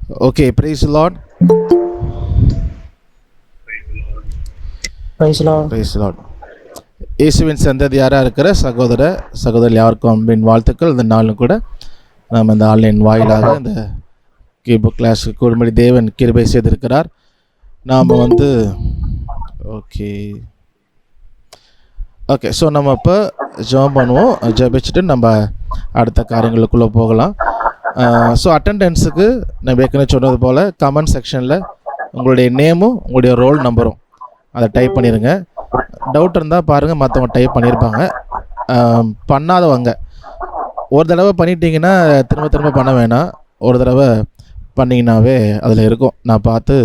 Okay, praise the Lord. Praise the Lord. Praise the Lord. இயேசுவின் சந்ததியாராக இருக்கிற சகோதரி யாருக்கும் அன்பின் வாழ்த்துக்கள். இந்த நாளும் கூட நாம் இந்த ஆன்லைன் வாயிலாக இந்த கீபுக் கிளாஸ் கூடும்படி தேவன் கிருபை செய்திருக்கிறார். நாம் ஓகே ஸோ நம்ம இப்போ ஜெபம் பண்ணுவோம். ஜெபிச்சுட்டு நம்ம அடுத்த காரியங்களுக்குள்ளே போகலாம். ஸோ அட்டெண்டன்ஸுக்கு நான் ஏற்கனவே சொன்னது போல் கமெண்ட் செக்ஷனில் உங்களுடைய நேமும் உங்களுடைய ரோல் நம்பரும் அதை டைப் பண்ணிடுங்க. டவுட் இருந்தால் பாருங்கள், மற்றவங்க டைப் பண்ணியிருப்பாங்க. பண்ணாதவங்க ஒரு தடவை பண்ணிட்டீங்கன்னா திரும்ப பண்ண வேணாம். ஒரு தடவை பண்ணிங்கனாவே அதில் இருக்கும், நான் பார்த்து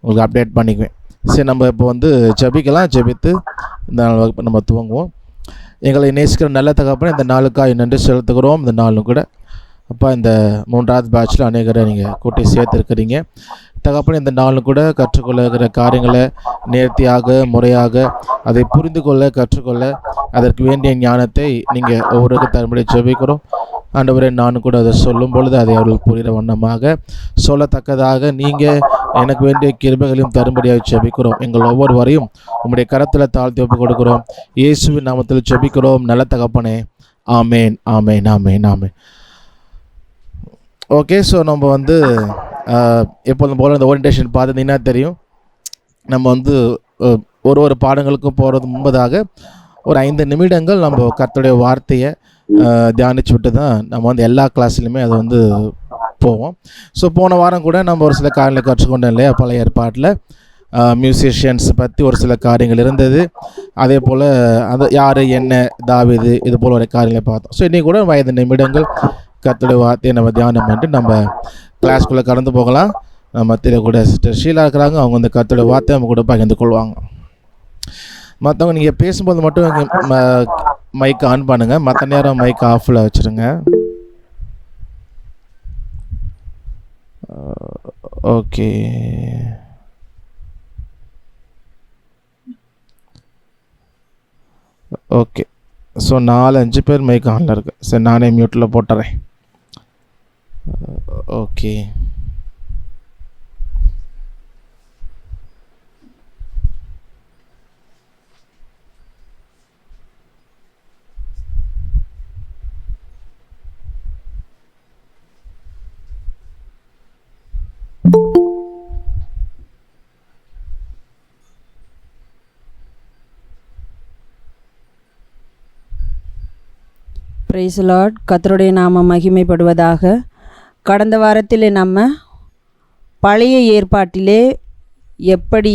உங்களுக்கு அப்டேட் பண்ணிக்குவேன். சரி, நம்ம இப்போ ஜெபிக்கலாம். ஜெபித்து இந்த நாள் வகுப்பு நம்ம துவங்குவோம். எங்களை நேசிக்கிற நல்ல தகப்பனே, இந்த நாளுக்காக நன்றி செலுத்துகிறோம். இந்த நாளும் கூட அப்பா, இந்த 3வது பேட்சில் அநேகரை நீங்கள் கூட்டி சேர்த்துருக்கிறீங்க தகப்பனே. இந்த நாளும் கூட கற்றுக்கொள்ளுகிற காரியங்களை நேர்த்தியாக முறையாக அதை புரிந்து கொள்ள கற்றுக்கொள்ள அதற்கு வேண்டிய ஞானத்தை நீங்கள் ஒவ்வொருவருக்கு தரும்படி ஜெபிக்கிறோம். ஆண்டவரே, நானும் கூட அதை சொல்லும் பொழுது அதை அவர்கள் புரிகிற வண்ணமாக சொல்லத்தக்கதாக நீங்கள் எனக்கு வேண்டிய கிருபைகளையும் தரும்படியாக ஜெபிக்கிறோம். எங்கள் ஒவ்வொருவரையும் உங்களுடைய கரத்தில் தாழ்த்தி ஒப்புக் கொடுக்கிறோம். இயேசுவின் நாமத்தில் ஜெபிக்கிறோம் நல்ல தகப்பனே. ஆமேன், ஆமேன், ஆமேன், ஆமேன். ஓகே, ஸோ நம்ம எப்போதும் போல் இந்த ஓரியன்டேஷன் பார்த்துட்டிங்கன்னா தெரியும். நம்ம ஒரு பாடங்களுக்கும் போகிறது முன்பதாக ஒரு 5 நிமிடங்கள் நம்ம கர்த்தருடைய வார்த்தையை தியானிச்சு விட்டு தான் நம்ம எல்லா கிளாஸ்லையுமே அது போவோம். ஸோ போன வாரம் கூட நம்ம ஒரு சில காரியங்களை கற்றுக்கொண்டோம் இல்லையா? பழைய ஏற்பாட்டில் மியூசிஷியன்ஸ் பற்றி ஒரு சில காரியங்கள் இருந்தது. அதே போல் யார் என்ன தாவீது இது போல் ஒரு காரியங்களை பார்த்தோம். ஸோ இன்றைக்கி கூட 5 நிமிடங்கள் கர்த்தருடைய வார்த்தையை நம்ம தியானம் பண்ணிட்டு நம்ம கிளாஸ்குள்ளே கடந்து போகலாம். நம்ம கூட சிஸ்டர் ஷீலா இருக்கிறாங்க, அவங்க கர்த்தருடைய வார்த்தையை நம்ம கூட பகிர்ந்து கொள்வாங்க. மற்றவங்க நீங்கள் பேசும்போது மட்டும் மைக் ஆன் பண்ணுங்கள், மற்ற நேரம் மைக் ஆஃபில் வச்சுருங்க. Okay, okay. ஸோ 4-5 பேர் மைக் ஆனில் இருக்குது. சரி, நானே மியூட்டில் போட்டுறேன். Okay, praise Lord. கர்த்தருடைய நாமம் மகிமைப்படுவதாக. கடந்த வாரத்தில் நம்ம பழைய ஏற்பாட்டிலே எப்படி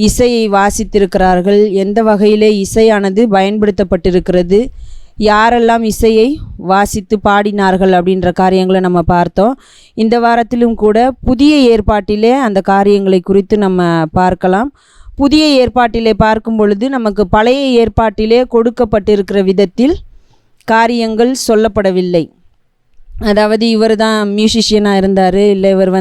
இசையை வாசித்திருக்கிறார்கள், எந்த வகையிலே இசையானது பயன்படுத்தப்பட்டிருக்கிறது, யாரெல்லாம் இசையை வாசித்து பாடினார்கள் அப்படின்ற காரியங்களை நம்ம பார்த்தோம். இந்த வாரத்திலும் கூட புதிய ஏற்பாட்டிலே அந்த காரியங்களை குறித்து நம்ம பார்க்கலாம். புதிய ஏற்பாட்டிலே பார்க்கும் பொழுது நமக்கு பழைய ஏற்பாட்டிலே கொடுக்கப்பட்டிருக்கிற விதத்தில் காரியங்கள் சொல்லப்படவில்லை. அதாவது இவர் தான் மியூசிஷியனாக இருந்தார், இல்லை இவர்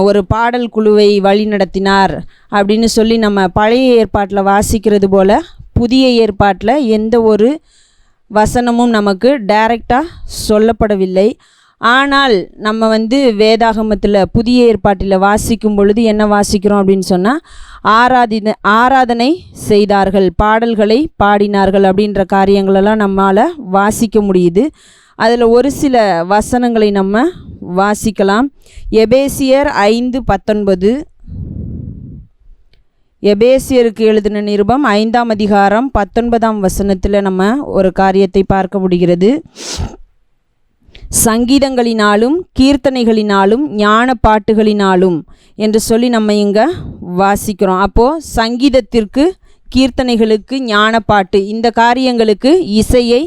ஒரு பாடல் குழுவை வழி நடத்தினார் அப்படின்னு சொல்லி நம்ம பழைய ஏற்பாட்டில் வாசிக்கிறது போல் புதிய ஏற்பாட்டில் எந்த ஒரு வசனமும் நமக்கு டைரெக்டாக சொல்லப்படவில்லை. ஆனால் நம்ம வேதாகமத்தில் புதிய ஏற்பாட்டில் வாசிக்கும் பொழுது என்ன வாசிக்கிறோம் அப்படின்னு சொன்னால், ஆராதனை செய்தார்கள், பாடல்களை பாடினார்கள் அப்படின்ற காரியங்களெல்லாம் நம்மால் வாசிக்க முடியுது. அதில் ஒரு சில வசனங்களை நம்ம வாசிக்கலாம். எபேசியர் 5:19, எபேசியருக்கு எழுதின நிருபம் 5ஆம் அதிகாரம் 19ஆம் வசனத்தில் நம்ம ஒரு காரியத்தை பார்க்க முடிகிறது. சங்கீதங்களினாலும் கீர்த்தனைகளினாலும் ஞான பாட்டுகளினாலும் என்று சொல்லி நம்ம இங்கே வாசிக்கிறோம். அப்போது சங்கீதத்திற்கு, கீர்த்தனைகளுக்கு, ஞான பாட்டு இந்த காரியங்களுக்கு இசையை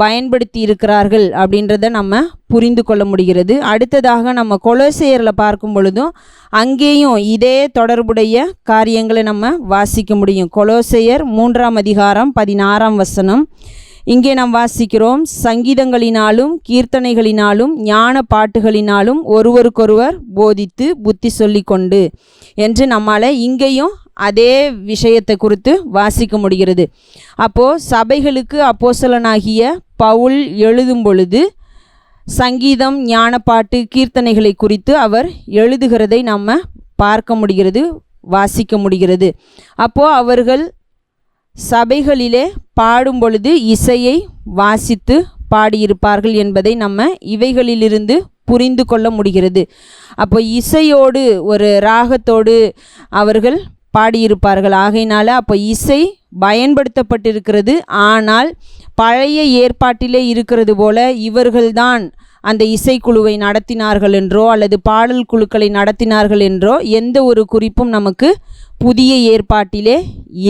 பயன்படுத்தி இருக்கிறார்கள் அப்படின்றத நம்ம புரிந்து கொள்ள முடிகிறது. அடுத்ததாக நம்ம கொலோசையரில் பார்க்கும் பொழுதும் அங்கேயும் இதே தொடர்புடைய காரியங்களை நம்ம வாசிக்க முடியும். கொலோசையர் 3ஆம் அதிகாரம் 16ஆம் வசனம். இங்கே நாம் வாசிக்கிறோம், சங்கீதங்களினாலும் கீர்த்தனைகளினாலும் ஞான பாட்டுகளினாலும் ஒருவருக்கொருவர் போதித்து புத்தி சொல்லி கொண்டு என்று நம்மால் இங்கேயும் அதே விஷயத்தை குறித்து வாசிக்க முடிகிறது. அப்போது சபைகளுக்கு அப்போஸ்தலனாகிய பவுல் எழுதும் பொழுது சங்கீதம், ஞானப்பாட்டு, கீர்த்தனைகளை குறித்து அவர் எழுதுகிறதை நம்ம பார்க்க முடிகிறது, வாசிக்க முடிகிறது. அப்போது அவர்கள் சபைகளிலே பாடும் பொழுது இசையை வாசித்து பாடியிருப்பார்கள் என்பதை நம்ம இவைகளிலிருந்து புரிந்து கொள்ள முடிகிறது. அப்போ இசையோடு, ஒரு ராகத்தோடு அவர்கள் பாடியிருப்பார்கள். ஆகையினால அப்போ இசை பயன்படுத்தப்பட்டிருக்கிறது. ஆனால் பழைய ஏற்பாட்டிலே இருக்கிறது போல இவர்கள்தான் அந்த இசைக்குழுவை நடத்தினார்கள் என்றோ அல்லது பாடல் குழுக்களை நடத்தினார்கள் என்றோ எந்த ஒரு குறிப்பும் நமக்கு புதிய ஏற்பாட்டிலே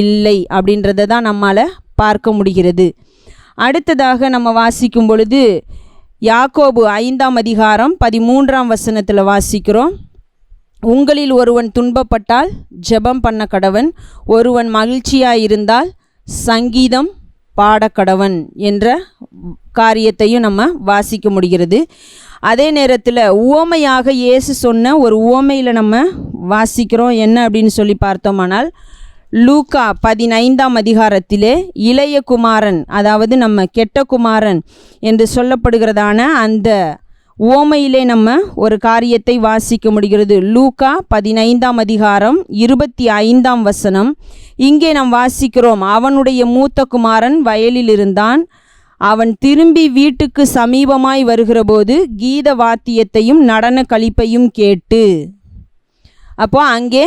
இல்லை அப்படின்றத தான் நம்மால் பார்க்க முடிகிறது. அடுத்ததாக நம்ம வாசிக்கும் பொழுது யாக்கோபு 5ஆம் அதிகாரம் 13ஆம் வசனத்தில் வாசிக்கிறோம். உங்களில் ஒருவன் துன்பப்பட்டால் ஜெபம் பண்ண கடவன், ஒருவன் மகிழ்ச்சியாயிருந்தால் சங்கீதம் பாடக்கடவன் என்ற காரியத்தையும் நம்ம வாசிக்க முடிகிறது. அதே நேரத்தில் உவமையாக இயேசு சொன்ன ஒரு உவமையில் நம்ம வாசிக்கிறோம். என்ன அப்படின்னு சொல்லி பார்த்தோமானால், லூக்கா 15ஆம் அதிகாரத்திலே இளைய குமாரன், அதாவது நம்ம கெட்ட குமாரன் என்று சொல்லப்படுகிறதான அந்த உவமையிலே நம்ம ஒரு காரியத்தை வாசிக்க முடிகிறது. லூக்கா 15ஆம் அதிகாரம் 25ஆம் வசனம். இங்கே நாம் வாசிக்கிறோம், அவனுடைய மூத்த குமாரன் வயலில் இருந்தான். அவன் திரும்பி வீட்டுக்கு சமீபமாய் வருகிறபோது கீத வாத்தியத்தையும் நடன களிப்பையும் கேட்டு, அப்போ அங்கே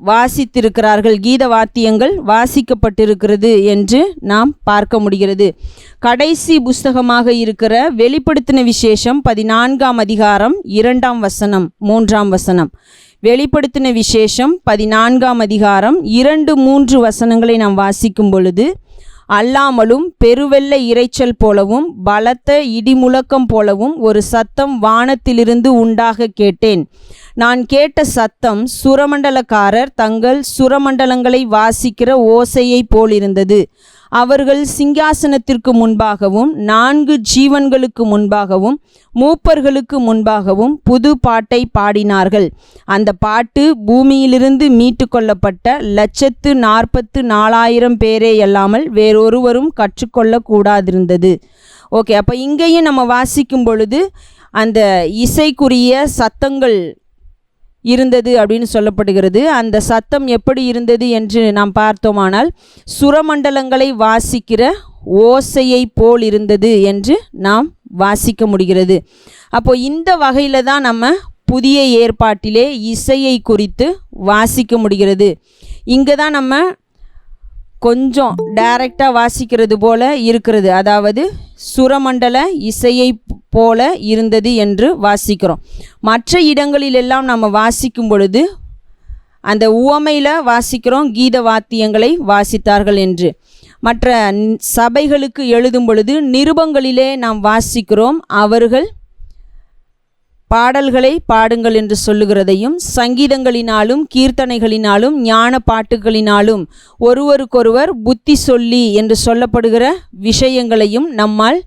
வாசித்திருக்கிறார்கள், கீத வாத்தியங்கள் வாசிக்கப்பட்டிருக்கிறது என்று நாம் பார்க்க முடிகிறது. கடைசி புஸ்தகமாக இருக்கிற வெளிப்படுத்தின விசேஷம் 14ஆம் அதிகாரம் 2ஆம் வசனம் 3ஆம் வசனம். வெளிப்படுத்தின விசேஷம் 14ஆம் அதிகாரம் 2-3 வசனங்களை நாம் வாசிக்கும் பொழுது, அல்லாமலும் பெருவெள்ள இரைச்சல் போலவும் பலத்த இடிமுழக்கம் போலவும் ஒரு சத்தம் வானத்திலிருந்து உண்டாக கேட்டேன். நான் கேட்ட சத்தம் சுரமண்டலக்காரர் தங்கள் சுரமண்டலங்களை வாசிக்கிற ஓசையை போலிருந்தது. அவர்கள் சிங்காசனத்திற்கு முன்பாகவும் 4 ஜீவன்களுக்கு முன்பாகவும் மூப்பர்களுக்கு முன்பாகவும் புது பாட்டை பாடினார்கள். அந்த பாட்டு பூமியிலிருந்து மீட்டு கொள்ளப்பட்ட 144,000 பேரே அல்லாமல் வேறொருவரும் கற்றுக்கொள்ள கூடாதிருந்தது. ஓகே, அப்போ இங்கேயும் நம்ம வாசிக்கும் பொழுது அந்த இசைக்குரிய சத்தங்கள் இருந்தது அப்படின்னு சொல்லப்படுகிறது. அந்த சத்தம் எப்படி இருந்தது என்று நாம் பார்த்தோமானால், சுரமண்டலங்களை வாசிக்கிற ஓசையை போல் இருந்தது என்று நாம் வாசிக்க முடிகிறது. அப்போ இந்த வகையில் தான் நம்ம புதிய ஏற்பாட்டிலே இசையை குறித்து வாசிக்க முடிகிறது. இங்கே தான் நம்ம கொஞ்சம் டைரக்டாக வாசிக்கிறது போல இருக்கிறது, அதாவது சுரமண்டல இசையை போல இருந்தது என்று வாசிக்கிறோம். மற்ற இடங்களிலெல்லாம் நம்ம வாசிக்கும் பொழுது அந்த உவமையில் வாசிக்கிறோம், கீத வாத்தியங்களை வாசித்தார்கள் என்று. மற்ற சபைகளுக்கு எழுதும் பொழுது நிருபங்களிலே நாம் வாசிக்கிறோம், அவர்கள் பாடல்களை பாடுங்கள் என்று சொல்லுகிறதையும், சங்கீதங்களினாலும் கீர்த்தனைகளினாலும் ஞான பாட்டுகளினாலும் ஒருவருக்கொருவர் புத்தி சொல்லி என்று சொல்லப்படுகிற விஷயங்களையும் நம்மால்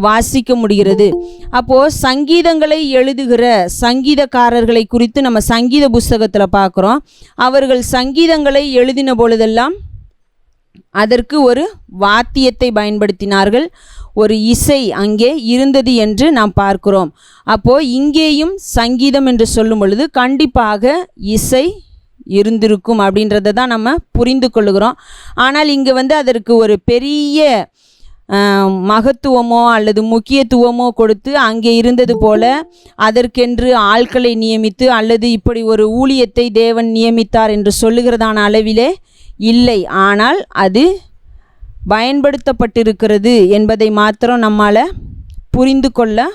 வாசிக்க முடிகிறது. அப்போது சங்கீதங்களை எழுதுகிற சங்கீதக்காரர்களை குறித்து நம்ம சங்கீத புஸ்தகத்தில் பார்க்குறோம். அவர்கள் சங்கீதங்களை எழுதின பொழுதெல்லாம் அதற்கு ஒரு வாத்தியத்தை பயன்படுத்தினார்கள், ஒரு இசை அங்கே இருந்தது என்று நாம் பார்க்கிறோம். அப்போது இங்கேயும் சங்கீதம் என்று சொல்லும் பொழுது கண்டிப்பாக இசை இருந்திருக்கும் அப்படின்றத தான் நம்ம புரிந்து கொள்ளுகிறோம். ஆனால் இங்கே அதற்கு ஒரு பெரிய மகத்துவமோ அல்லது முக்கியத்துவமோ கொடுத்து அங்கே இருந்தது போல அதற்கென்று ஆட்களை நியமித்து அல்லது இப்படி ஒரு ஊழியத்தை தேவன் நியமித்தார் என்று சொல்லுகிறதான அளவிலே இல்லை. ஆனால் அது பயன்படுத்தப்பட்டிருக்கிறது என்பதை மாத்திரம் நம்மால் புரிந்து கொள்ள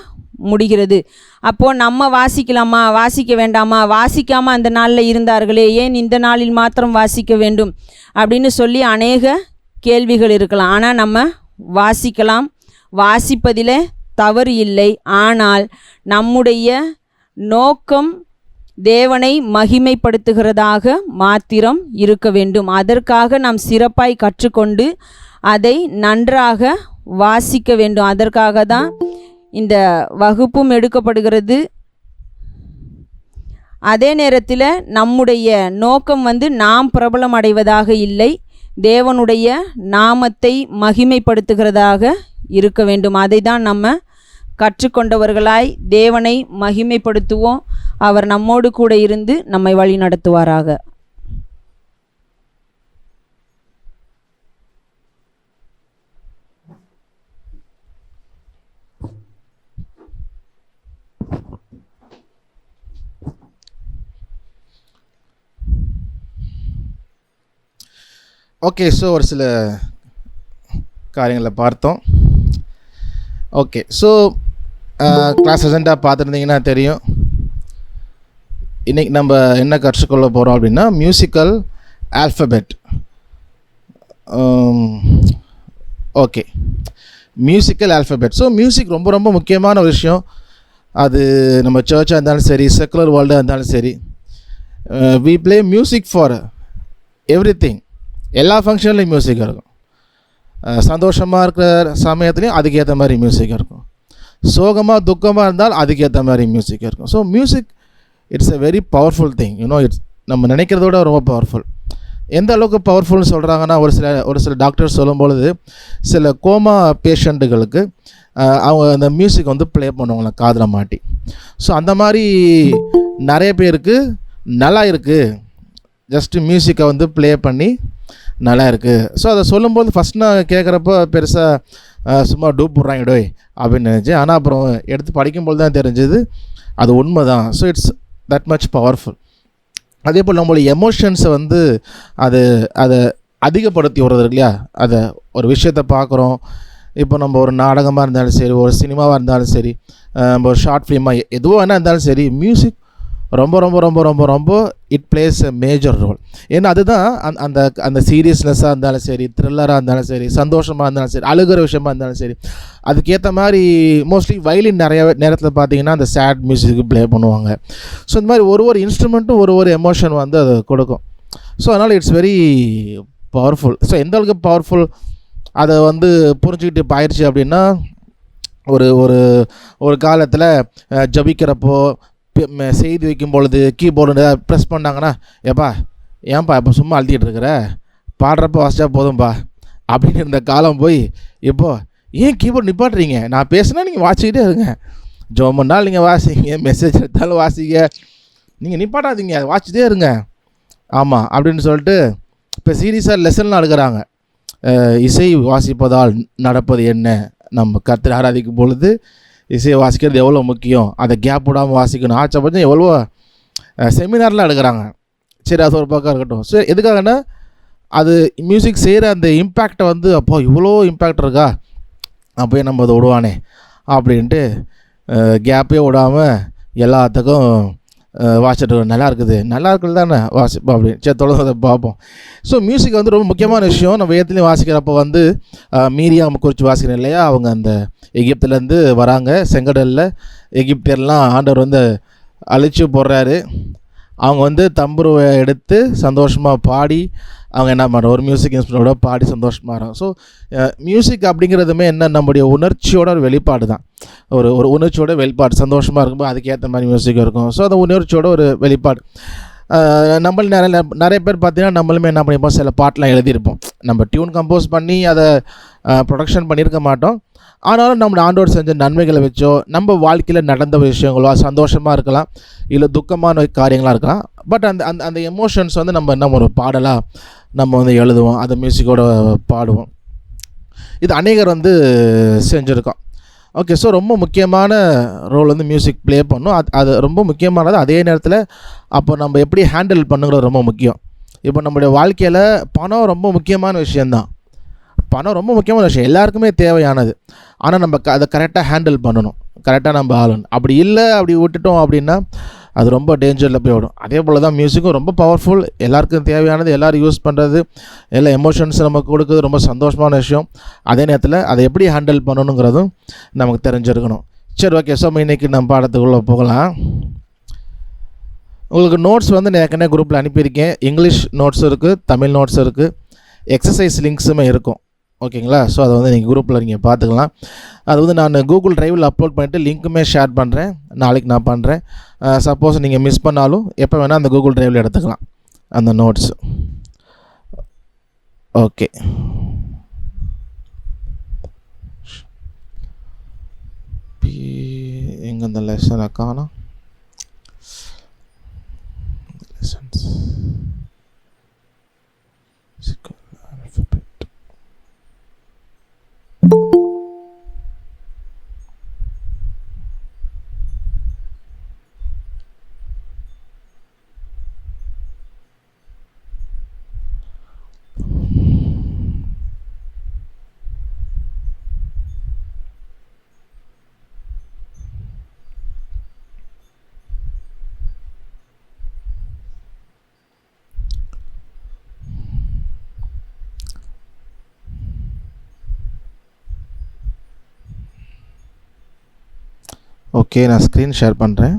முடிகிறது. அப்போது நம்ம வாசிக்கலாமா, வாசிக்க வேண்டாமா, வாசிக்காமல் அந்த நாளில் இருந்தார்களே, ஏன் இந்த நாளில் மாத்திரம் வாசிக்க வேண்டும் அப்படின்னு சொல்லி அநேக கேள்விகள் இருக்கலாம். ஆனால் நம்ம வாசிக்கலாம், வாசிப்பதில் தவறு இல்லை. ஆனால் நம்முடைய நோக்கம் தேவனை மகிமைப்படுத்துகிறதாக மாத்திரம் இருக்க வேண்டும். அதற்காக நாம் சிறப்பாய் கற்றுக்கொண்டு அதை நன்றாக வாசிக்க வேண்டும். அதற்காக தான் இந்த வகுப்பும் எடுக்கப்படுகிறது. அதே நேரத்தில் நம்முடைய நோக்கம் நாம் பிரபலம் அடைவதாக இல்லை, தேவனுடைய நாமத்தை மகிமைப்படுத்துகிறதாக இருக்க வேண்டும். அதை தான் நம்ம கற்றுக்கொண்டவர்களாய் தேவனை மகிமைப்படுத்துவோம். அவர் நம்மோடு கூட இருந்து நம்மை வழி நடத்துவாராக. ஓகே, ஸோ ஒரு சில காரியங்களை பார்த்தோம். ஓகே, ஸோ கிளாஸ் அஜெண்டா பார்த்துருந்தீங்கன்னா தெரியும். இன்றைக்கி நம்ம என்ன கற்றுக்கொள்ள போகிறோம் அப்படின்னா musical alphabet. Okay, musical alphabet. So music ரொம்ப ரொம்ப முக்கியமான விஷயம். அது நம்ம சர்ச்சாக இருந்தாலும் சரி, செக்குலர் வேர்ல்டாக இருந்தாலும் சரி, we play music for everything. எல்லா ஃபங்க்ஷன்லேயும் மியூசிக் இருக்கும். சந்தோஷமாக இருக்கிற சமயத்துலேயும் அதுக்கேற்ற மாதிரி மியூசிக் இருக்கும். சோகமாக துக்கமாக இருந்தால் அதுக்கேற்ற மாதிரி மியூசிக் இருக்கும். So music it's a very powerful thing. It's நம்ம நினைக்கிறதோட ரொம்ப பவர்ஃபுல். எந்த அளவுக்கு பவர்ஃபுல்னு சொல்கிறாங்கன்னா, ஒரு சில டாக்டர்ஸ் சொல்லும்பொழுது சில கோமா பேஷண்ட்டுகளுக்கு அவங்க அந்த மியூசிக் வந்து ப்ளே பண்ணுவாங்களே காதில் மாட்டி. ஸோ அந்த மாதிரி நிறைய பேருக்கு நல்லா இருக்குது, ஜஸ்ட்டு மியூசிக்கை வந்து ப்ளே பண்ணி நல்லா இருக்குது. ஸோ அதை சொல்லும்போது ஃபஸ்ட் நான் கேட்குறப்போ பெருசாக சும்மா டூப் போடுறாங்க டோய் அப்படின்னு நினச்சேன். ஆனால் அப்புறம் எடுத்து படிக்கும்போது தான் தெரிஞ்சது அது உண்மை தான். So it's that much powerful. அதே போல் நம்மளுடைய எமோஷன்ஸை வந்து அதை அதிகப்படுத்தி விடுறது இல்லையா. அதை ஒரு விஷயத்தை பார்க்குறோம். இப்போ நம்ம ஒரு நாடகமாக இருந்தாலும் சரி, ஒரு சினிமாவாக இருந்தாலும் சரி, நம்ம ஒரு ஷார்ட் ஃபிலிமாக எதுவோ வேணால் இருந்தாலும் சரி, மியூசிக் ரொம்ப ரொம்ப ரொம்ப ரொம்ப ரொம்ப it plays a major role. ஏன்னா அதுதான் அந்த சீரியஸ்னஸாக இருந்தாலும் சரி, த்ரில்லராக இருந்தாலும் சரி, சந்தோஷமாக இருந்தாலும் சரி, அழுகிற விஷயமா இருந்தாலும் சரி, அதுக்கேற்ற மாதிரி மோஸ்ட்லி வயலின் நிறைய நேரத்தில் பார்த்தீங்கன்னா அந்த சேட் மியூசிக்கு ப்ளே பண்ணுவாங்க. ஸோ இந்த மாதிரி ஒரு இன்ஸ்ட்ருமெண்ட்டும் ஒரு எமோஷன் வந்து அது கொடுக்கும். ஸோ அதனால் இட்ஸ் வெரி பவர்ஃபுல். ஸோ எந்த அளவுக்கு பவர்ஃபுல் அதை வந்து புரிஞ்சுக்கிட்டு போயிடுச்சு அப்படின்னா, ஒரு காலத்தில் ஜபிக்கிறப்போ செய்தி வைக்கும் பொழுது கீபோர்டு ப்ரெஸ் பண்ணாங்கன்னா, ஏன்பா இப்போ சும்மா அழுத்திட்டு இருக்கிற, பாடுறப்ப வாசிச்சா போதும்பா அப்படின்னு இருந்த காலம் போய் இப்போது ஏன் கீபோர்டு நிப்பாட்டுறீங்க, நான் பேசுனா நீங்கள் வாசிக்கிட்டே இருங்க, ஜோம் பண்ணாலும் நீங்கள் வாசிங்க, மெசேஜ் எடுத்தாலும் வாசிங்க, நீங்கள் நிப்பாட்டாதீங்க, அதை வாசிச்சிட்டே இருங்க. ஆமாம் அப்படின்னு சொல்லிட்டு இப்போ சீரியஸாக லெசன்லாம் எடுக்கிறாங்க. இசை வாசிப்பதால் நடப்பது என்ன, நம்ம கர்த்தரை ஆராதிக்கும் பொழுது இசையை வாசிக்கிறது எவ்வளோ முக்கியம், அதை கேப் விடாமல் வாசிக்கணும், ஆச்சப்பட்சம் எவ்வளோ செமினார்லாம் எடுக்கிறாங்க. சரி, அது ஒரு பக்கம் இருக்கட்டும். சரி, எதுக்காகன்னா அது மியூசிக் செய்கிற அந்த இம்பேக்டை வந்து அப்போ இவ்வளோ இம்பேக்ட் இருக்கா, அப்போயே நம்ம அதை விடுவானே அப்படின்ட்டு கேப்பே விடாமல் எல்லாத்துக்கும் வாசிட்டு நல்லா இருக்குது தானே வாசிப்போம் அப்படின்னு சரி தொடர்ந்து அதை பார்ப்போம். ஸோ மியூசிக் வந்து ரொம்ப முக்கியமான விஷயம். நம்ம வேதத்துலேயும் வாசிக்கிறப்போ வந்து மீரியாம் குறித்து வாசிக்கிறேன் இல்லையா, அவங்க அந்த எகிப்துலேருந்து வராங்க, செங்கடலில் எகிப்தியர்லாம் ஆண்டவர் வந்து அழிச்சு போடுறாரு. அவங்க வந்து தம்புருவை எடுத்து சந்தோஷமாக பாடி அவங்க என்ன பண்ணுறோம், ஒரு மியூசிக் இன்ஸ்ட்ருமெண்ட்டோட பாடி சந்தோஷமாக இருக்கும். ஸோ மியூசிக் அப்படிங்கிறதுமே என்ன, நம்முடைய உணர்ச்சியோட ஒரு வெளிப்பாடு தான். ஒரு உணர்ச்சியோட வெளிப்பாடு. சந்தோஷமாக இருக்கும்போது அதுக்கேற்ற மாதிரி மியூசிக் இருக்கும். ஸோ அந்த உணர்ச்சியோட ஒரு வெளிப்பாடு. நம்மள நிறைய பேர் பார்த்தீங்கன்னா நம்மளுமே என்ன பண்ணிப்போம், சில பாட்டெலாம் எழுதியிருப்போம். நம்ம டியூன் கம்போஸ் பண்ணி அதை ப்ரொடக்ஷன் பண்ணியிருக்க மாட்டோம். ஆனாலும் நம்மளோட ஆண்டோர் செஞ்ச நன்மைகளை வச்சோ, நம்ம வாழ்க்கையில் நடந்த விஷயங்களோ, சந்தோஷமாக இருக்கலாம், இல்லை துக்கமான காரியங்களாக இருக்கலாம். பட் அந்த எமோஷன்ஸ் வந்து நம்ம ஒரு பாடலாக நம்ம வந்து எழுதுவோம், அதை மியூசிக்கோடு பாடுவோம். இது அநேகர் வந்து செஞ்சுருக்கோம். ஓகே, ஸோ ரொம்ப முக்கியமான ரோல் வந்து மியூசிக் ப்ளே பண்ணும். அது ரொம்ப முக்கியமானது. அதே நேரத்தில் அப்போ நம்ம எப்படி ஹேண்டில் பண்ணுங்கிறது ரொம்ப முக்கியம். இப்போ நம்மளுடைய வாழ்க்கையில் பணம் ரொம்ப முக்கியமான விஷயந்தான். பணம் ரொம்ப முக்கியமான விஷயம், எல்லாருக்குமே தேவையானது. ஆனால் நம்ம அதை கரெக்டாக ஹேண்டில் பண்ணணும், கரெக்டாக நம்ம ஆளணும். அப்படி இல்லை, அப்படி விட்டுட்டோம் அப்படின்னா அது ரொம்ப டேஞ்சரில் போய் விடும். அதே போல் தான் மியூசிக்கும் ரொம்ப பவர்ஃபுல், எல்லாருக்கும் தேவையானது, எல்லோரும் யூஸ் பண்ணுறது, எல்லா எமோஷன்ஸ் நமக்கு கொடுக்குறது ரொம்ப சந்தோஷமான விஷயம். அதே நேரத்தில் அதை எப்படி ஹேண்டில் பண்ணணுங்கிறதும் நமக்கு தெரிஞ்சிருக்கணும். சரி, ஓகே. ஸோ இன்றைக்கி நம்ம பாடத்துக்குள்ளே போகலாம். உங்களுக்கு நோட்ஸ் வந்து நான் ஏற்கனவே குரூப்பில் அனுப்பியிருக்கேன். இங்கிலீஷ் நோட்ஸும் இருக்குது, தமிழ் நோட்ஸும் இருக்குது, எக்ஸசைஸ் லிங்க்ஸுமே இருக்கும். ஓகேங்களா? ஸோ அதை வந்து நீங்கள் குரூப்பில் நீங்கள் பார்த்துக்கலாம். அது வந்து நான் கூகுள் ட்ரைவில் அப்லோட் பண்ணிவிட்டு லிங்க்குமே ஷேர் பண்ணுறேன். நாளைக்கு நான் பண்ணுறேன். சப்போஸ் நீங்கள் மிஸ் பண்ணாலும் எப்போ வேணால் அந்த கூகுள் ட்ரைவில் எடுத்துக்கலாம் அந்த நோட்ஸ். ஓகே, எங்கே இந்த லெசனை காணோம். Lessons alphabet. ஓகே, நான் ஸ்க்ரீன் ஷேர் பண்ணுறேன்.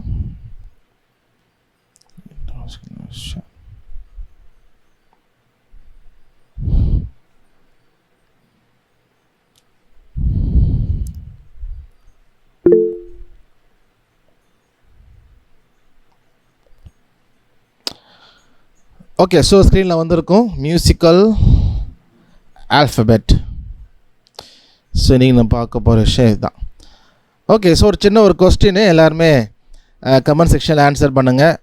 ஓகே, ஸோ ஸ்க்ரீனில் வந்திருக்கும் மியூசிக்கல் ஆல்ஃபபெட். ஸோ நீங்கள் நம்ம பார்க்க போகிற விஷயம் இதுதான். ஓகே, ஸோ ஒரு சின்ன ஒரு கொஸ்டின் எல்லாருமே கமெண்ட் செக்ஷனில் ஆன்சர் பண்ணுங்கள்.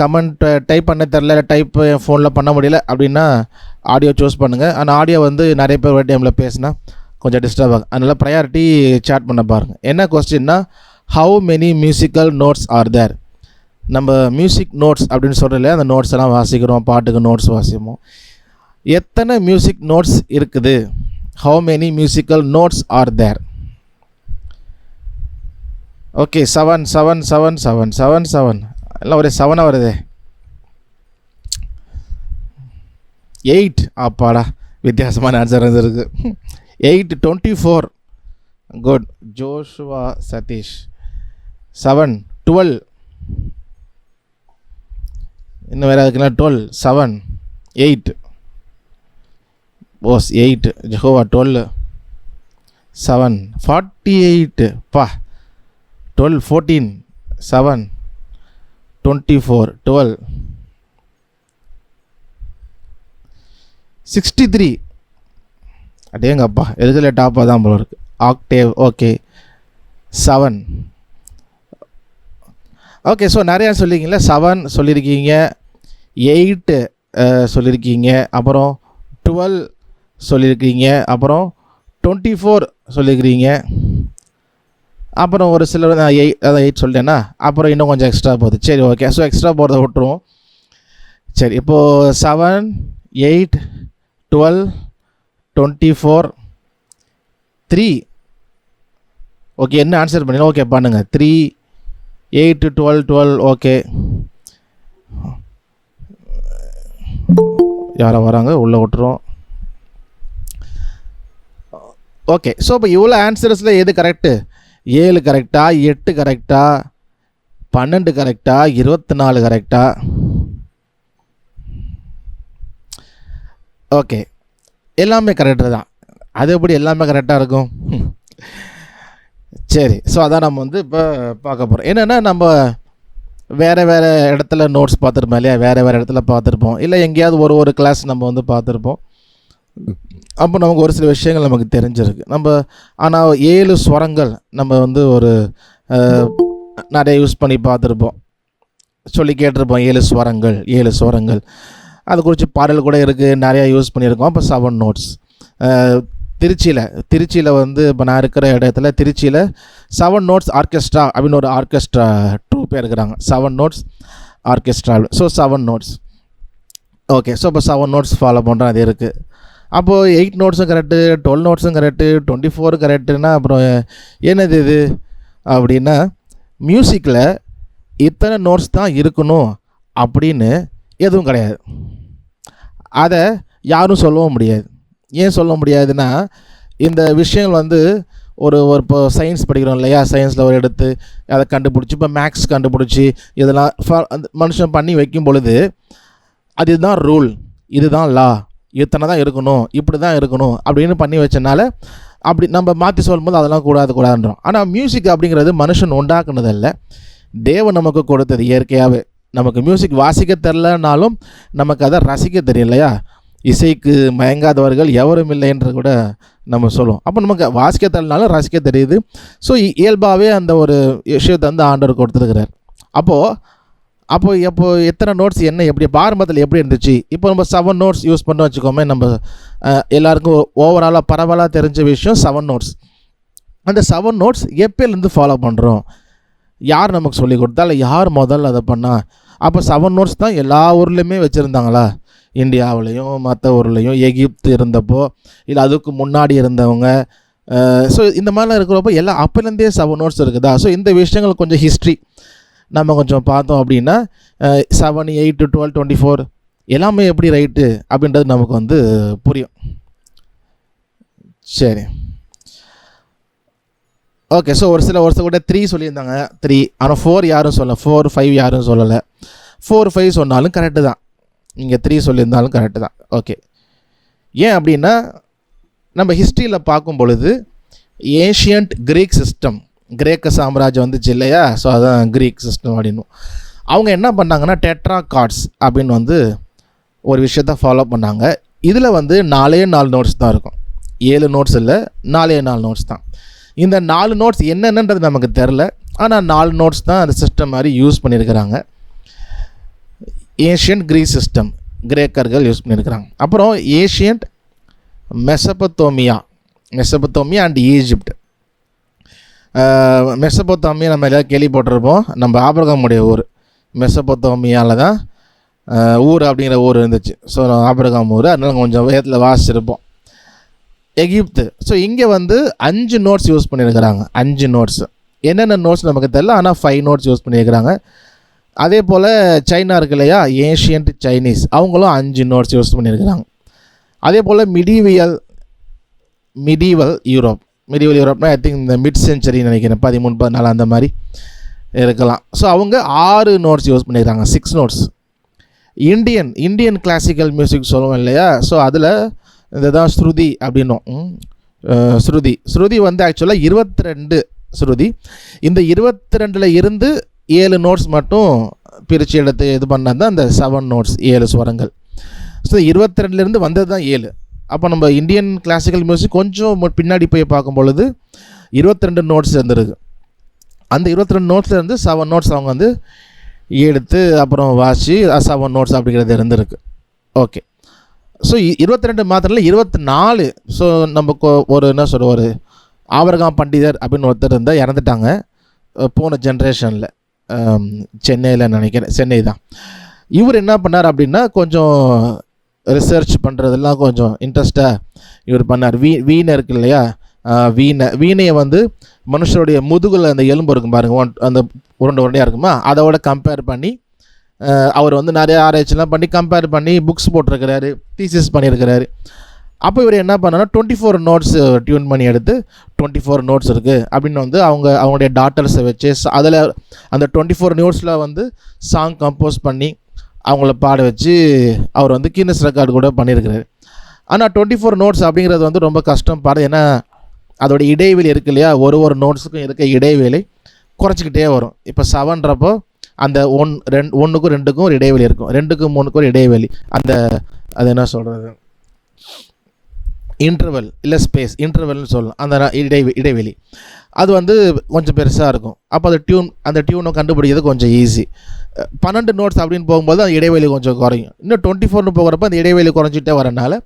கமெண்ட் டைப் பண்ண தெரில, இல்லை டைப் என் ஃபோனில் பண்ண முடியல அப்படின்னா ஆடியோ சூஸ் பண்ணுங்கள். ஆனால் ஆடியோ வந்து நிறைய பேர் ஒரு டைமில் பேசினா கொஞ்சம் டிஸ்டர்ப் ஆகும். அதனால் ப்ரையாரிட்டி சேட் பண்ண பாருங்கள். என்ன கொஸ்டின்னா, how many musical notes are there? நம்ம மியூசிக் நோட்ஸ் அப்படின்னு சொல்கிறதில்ல, அந்த நோட்ஸ் எல்லாம் வாசிக்கிறோம், பாட்டுக்கு நோட்ஸ் வாசிப்போம். எத்தனை மியூசிக் நோட்ஸ் இருக்குது? How many musical notes are there? Okay, 7 7 7 7 7 7 எல்லாம் ஒரே 7 வருது. 8 அப்பாடா, வித்தியாசமான ஆன்சர் வந்துருக்கு. 8 24 குட். ஜோஷுவா சதீஷ். 7 12 இன்னும் வேறு அதுக்குன்னா 12 7 8 ஓஸ் 8 ஜெஹோவா 12 7 48 பா 12 14 7 24 12 63 அடேங்கப்பா, எதுக்குள்ள டாப்பாக தான் போல இருக்குது. Octave okay 7. ஓகே, ஸோ நிறையா சொல்லியிருக்கீங்களா. 7 சொல்லியிருக்கீங்க, 8 சொல்லியிருக்கீங்க, அப்புறம் 12 சொல்லியிருக்கீங்க, அப்புறம் 24 சொல்லியிருக்கிறீங்க, அப்புறம் ஒரு சிலர் 8 சொல்லிட்டேன்னா அப்புறம் இன்னும் கொஞ்சம் எக்ஸ்ட்ரா போகுது. சரி ஓகே, ஸோ எக்ஸ்ட்ரா போகிறத விட்டுருவோம். சரி, இப்போது 7 8 12 24 3 ஓகே, என்ன ஆன்சர் பண்ணீங்க? ஓகே பண்ணுங்கள். 3 8 12 12 ஓகே. யாரோ வராங்க, உள்ளே விட்டுரும். ஓகே, ஸோ இப்போ இவ்வளோ ஆன்சர்ஸில் எது கரெக்டு? 7 கரெக்டா, 8 கரெக்டா, 12 கரெக்டா, 24 கரெக்டா? ஓகே, எல்லாமே கரெக்டு தான். அது எப்படி எல்லாமே கரெக்டாக இருக்கும்? சரி, ஸோ அதான் நம்ம வந்து இப்போ பார்க்க போகிறோம். என்னென்னா, நம்ம வேறு வேறு இடத்துல நோட்ஸ் பார்த்துருப்போம் இல்லையா, வேறு வேறு இடத்துல பார்த்துருப்போம், இல்லை எங்கேயாவது ஒரு கிளாஸ் நம்ம வந்து பார்த்துருப்போம். அப்போ நமக்கு ஒரு சில விஷயங்கள் நமக்கு தெரிஞ்சிருக்கு. நம்ம ஆனால் 7 ஸ்வரங்கள் நம்ம வந்து ஒரு நிறைய யூஸ் பண்ணி பார்த்துருப்போம், சொல்லி கேட்டிருப்போம். 7 ஸ்வரங்கள் அது குறித்து பாடல் கூட இருக்குது, நிறையா யூஸ் பண்ணியிருக்கோம். அப்போ 7 நோட்ஸ். திருச்சியில் வந்து இப்போ நான் இருக்கிற இடத்துல திருச்சியில் 7 நோட்ஸ் ஆர்கெஸ்ட்ரா அப்படின்னு ஒரு ஆர்கெஸ்ட்ரா ட்ரூப்பே இருக்கிறாங்க. 7 notes orchestra. So 7 notes. Okay, so இப்போ 7 நோட்ஸ் ஃபாலோ பண்ணுறோம், அது இருக்குது. அப்போது 8 நோட்ஸும் கரெக்டு, 12 நோட்ஸும் கரெக்டு, 24 கரெக்டுன்னா அப்புறம் என்னது இது அப்படின்னா, மியூசிக்கில் இத்தனை நோட்ஸ் தான் இருக்கணும் அப்படின்னு எதுவும் கிடையாது. அதை யாரும் சொல்லவும் முடியாது. ஏன் சொல்ல முடியாதுன்னா, இந்த விஷயங்கள் வந்து ஒரு இப்போ சயின்ஸ் படிக்கிறோம் இல்லையா, சயின்ஸில் ஒரு எடுத்து அதை கண்டுபிடிச்சி, இப்போ மேக்ஸ் கண்டுபிடிச்சி இதெல்லாம் அந்த மனுஷன் பண்ணி வைக்கும் பொழுது அதுதான் ரூல், இதுதான் லா, இத்தனை தான் இருக்கணும், இப்படி தான் இருக்கணும் அப்படின்னு பண்ணி வச்சனால அப்படி நம்ம மாற்றி சொல்லும்போது அதெல்லாம் கூடாதுன்றோம். ஆனால் மியூசிக் அப்படிங்கிறது மனுஷன் உண்டாக்குனதில்லை, தேவன் நமக்கு கொடுத்தது இயற்கையாகவே. நமக்கு மியூசிக் வாசிக்க தெரிலனாலும் நமக்கு அதை ரசிக்க தெரியும் இல்லையா. இசைக்கு மயங்காதவர்கள் எவரும் இல்லைன்ற கூட நம்ம சொல்லுவோம். அப்போ நமக்கு வாசிக்க தரனாலும் ரசிக்க தெரியுது. ஸோ இயல்பாகவே அந்த ஒரு விஷயத்தை வந்து ஆண்டவர் கொடுத்துருக்கிறார். அப்போ எத்தனை நோட்ஸ் என்ன எப்படி ஆரம்பத்தில் எப்படி இருந்துச்சு, இப்போ நம்ம 7 நோட்ஸ் யூஸ் பண்ணோம் வச்சுக்கோமே. நம்ம எல்லாருக்கும் ஓவராலாக பரவலாக தெரிஞ்ச விஷயம் 7 நோட்ஸ். அந்த 7 நோட்ஸ் எப்போலேருந்து ஃபாலோ பண்ணுறோம், யார் நமக்கு சொல்லி கொடுத்தா, இல்லை யார் முதல்ல அதை பண்ணால்? அப்போ 7 நோட்ஸ் தான் எல்லா ஊர்லேயுமே வச்சுருந்தாங்களா? இந்தியாவிலையும் மற்ற ஊர்லேயும், எகிப்து இருந்தப்போ, இல்லை அதுக்கு முன்னாடி இருந்தவங்க. ஸோ இந்த மாதிரிலாம் இருக்கிறப்போ எல்லாம் அப்போலேருந்தே 7 நோட்ஸ் இருக்குதா? ஸோ இந்த விஷயங்கள் கொஞ்சம் ஹிஸ்ட்ரி நம்ம கொஞ்சம் பார்த்தோம் அப்படின்னா 7, 8, 12, 24 எல்லாமே எப்படி ரைட்டு அப்படின்றது நமக்கு வந்து புரியும். சரி, ஓகே. ஸோ ஒரு சில கூட 3 சொல்லியிருந்தாங்க, 3. ஆனால் 4 யாரும் சொல்லலை, 4, 5 யாரும் சொல்லலை. 4, 5 சொன்னாலும் கரெக்டு தான், நீங்கள் 3 சொல்லியிருந்தாலும் கரெக்டு தான். ஓகே, ஏன் அப்படின்னா நம்ம ஹிஸ்ட்ரியில் பார்க்கும் பொழுது ஏன்ஷியன்ட் கிரீக் சிஸ்டம், கிரேக்க சாம்ராஜ்யம் வந்துச்சு இல்லையா? ஸோ அதான் கிரீக் சிஸ்டம் அப்படின்னும். அவங்க என்ன பண்ணாங்கன்னா டெட்ரா கார்ட்ஸ் அப்படின்னு வந்து ஒரு விஷயத்த ஃபாலோ பண்ணாங்க. இதில் வந்து 4 நோட்ஸ் தான் இருக்கும், 7 நோட்ஸ் இல்லை, 4 நோட்ஸ் தான். இந்த 4 நோட்ஸ் என்னென்னன்றது நமக்கு தெரில, ஆனால் 4 நோட்ஸ் தான் அந்த சிஸ்டம் மாதிரி யூஸ் பண்ணியிருக்கிறாங்க. ஏன்ஷியன்ட் கிரீக் சிஸ்டம் கிரேக்கர்கள் யூஸ் பண்ணியிருக்கிறாங்க. அப்புறம் ancient Mesopotamia and Egypt. Mesopotamia நம்ம எல்லாம் கேள்விப்பட்டிருப்போம், நம்ம ஆபிரகாமுடைய ஊர் மெசபத்தோமியாவில் தான் ஊர் அப்படிங்கிற ஊர் இருந்துச்சு. ஸோ ஆபிரகாம் ஊர், அதனால கொஞ்சம் வேதத்தில் வாசிச்சிருப்போம். எகிப்து. ஸோ இங்கே வந்து 5 நோட்ஸ் யூஸ் பண்ணியிருக்கிறாங்க. 5 நோட்ஸ் என்னென்ன நோட்ஸ் நமக்கு தெரியல, ஆனால் 5 நோட்ஸ் யூஸ் பண்ணியிருக்கிறாங்க. அதே போல் சைனா இருக்கு இல்லையா, ஏன்ஷியன்ட் சைனீஸ், அவங்களும் 5 நோட்ஸ் யூஸ் பண்ணியிருக்கிறாங்க. அதே போல் மிடீவல் யூரோப்னா ஐ திங்க் இந்த மிட் சென்ச்சுரி நினைக்கிறேன், 13, 14 அந்த மாதிரி இருக்கலாம். ஸோ அவங்க 6 நோட்ஸ் யூஸ் பண்ணியிருக்காங்க, 6 நோட்ஸ். இந்தியன் கிளாசிக்கல் மியூசிக் சொல்லுவோம் இல்லையா, ஸோ அதில் இதுதான் ஸ்ருதி அப்படின்னும். ஸ்ருதி வந்து ஆக்சுவலாக 22 ஸ்ருதி. இந்த 22ல் இருந்து 7 நோட்ஸ் மட்டும் பிரித்து எடுத்து இது பண்ணால் தான் அந்த 7 நோட்ஸ், 7 ஸ்வரங்கள். ஸோ 22லேருந்து வந்தது தான் 7. அப்போ நம்ம இந்தியன் கிளாசிக்கல் மியூசிக் கொஞ்சம் பின்னாடி போய் பார்க்கும் பொழுது 22 நோட்ஸ் இருந்துருக்கு. அந்த 22 நோட்ஸ்லேருந்து 7 நோட்ஸ் அவங்க வந்து எடுத்து அப்புறம் வாசி 7 நோட்ஸ் அப்படிங்கிறது இருந்திருக்கு. ஓகே, ஸோ 22 மாத்திரம் இல்லை, 24. ஸோ நமக்கு ஒரு என்ன சொல்கிற ஒரு ஆபிரகாம் பண்டிதர் அப்படின்னு ஒருத்தர் இருந்தால், இறந்துட்டாங்க போன ஜென்ரேஷனில், சென்னையில் நினைக்கிறேன், சென்னை தான். இவர் என்ன பண்ணார் அப்படின்னா கொஞ்சம் ரிசர்ச் பண்ணுறதெல்லாம் கொஞ்சம் இன்ட்ரெஸ்ட்டாக இவர் பண்ணார். வீணை இருக்கு இல்லையா, வீணையை வந்து மனுஷருடைய முதுகில் அந்த எலும்பு இருக்கும் பாருங்கள், அந்த உருண்டையாக இருக்குமா, அதோட கம்பேர் பண்ணி அவர் வந்து நிறைய ஆராய்ச்சிலாம் பண்ணி கம்பேர் பண்ணி புக்ஸ் போட்டிருக்கிறாரு, தீசிஸ் பண்ணியிருக்கிறாரு. அப்போ இவர் என்ன பண்ணாங்கன்னா 24 நோட்ஸ் டியூன் பண்ணி எடுத்து 24 நோட்ஸ் இருக்குது அப்படின்னு வந்து அவங்களுடைய டாட்டர்ஸை வச்சு அதில் அந்த 24 நோட்ஸில் வந்து சாங் கம்போஸ் பண்ணி அவங்கள பாட வச்சு அவர் வந்து கின்னஸ் ரெக்கார்டு கூட பண்ணியிருக்கிறாரு. ஆனால் 24 நோட்ஸ் அப்படிங்கிறது வந்து ரொம்ப கஷ்டம் பாடு, ஏன்னா அதோட இடைவெளி இருக்கு இல்லையா, ஒரு நோட்ஸுக்கும் இருக்க இடைவெளி குறைச்சிக்கிட்டே வரும். இப்போ 7ன்றப்போ அந்த 1க்கும் 2க்கும் ஒரு இடைவெளி இருக்கும், 2க்கும் 3க்கும் ஒரு இடைவெளி, அது என்ன சொல்கிறது, இன்டர்வல் இல்லை ஸ்பேஸ், இன்டர்வல்னு சொல்லலாம். அந்த இடைவெளி அது வந்து கொஞ்சம் பெருசாக இருக்கும். அப்போ அந்த டியூனை கண்டுபிடிக்கிறது கொஞ்சம் ஈஸி. 12 நோட்ஸ் அப்படின்னு போகும்போது அந்த இடைவெளி கொஞ்சம் குறையும். இன்னும் 24ன்னு போகிறப்ப அந்த இடைவெளி குறைஞ்சிட்டே வரனால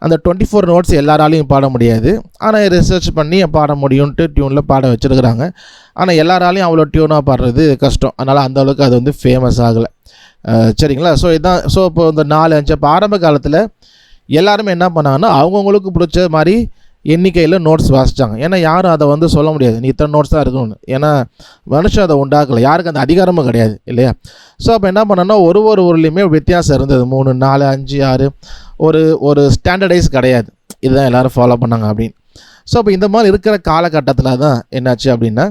அந்த 24 நோட்ஸ் எல்லாராலையும் பாட முடியாது. ஆனால் ரிசர்ச் பண்ணி பாட முடியும்ன்ட்டு டியூனில் பாட வச்சுருக்கிறாங்க. ஆனால் எல்லாராலையும் அவ்வளோ டியூனாக பாடுறது கஷ்டம், அதனால் அந்தளவுக்கு அது வந்து ஃபேமஸ் ஆகலை. சரிங்களா? ஸோ இதுதான். ஸோ இப்போ இந்த 4, 5 இப்போ ஆரம்ப காலத்தில் எல்லாருமே என்ன பண்ணாங்கன்னா அவங்கவுங்களுக்கு பிடிச்ச மாதிரி எண்ணிக்கையில் நோட்ஸ் வாசித்தாங்க. ஏன்னா யாரும் அதை வந்து சொல்ல முடியாது நீ இத்தனை நோட்ஸ் தான் இருக்கணும்னு, ஏன்னா மனுஷன் அதை உண்டாக்கலை, யாருக்கு அந்த அதிகாரமும் கிடையாது இல்லையா. ஸோ அப்போ என்ன பண்ணோன்னா ஒரு ஊர்லேயுமே வித்தியாசம் இருந்தது, 3, 4, 5, 6 ஒரு ஸ்டாண்டர்டைஸ் கிடையாது, இதுதான் எல்லோரும் ஃபாலோ பண்ணாங்க அப்படின்னு. ஸோ அப்போ இந்த மாதிரி இருக்கிற காலகட்டத்தில் தான் என்னாச்சு அப்படின்னா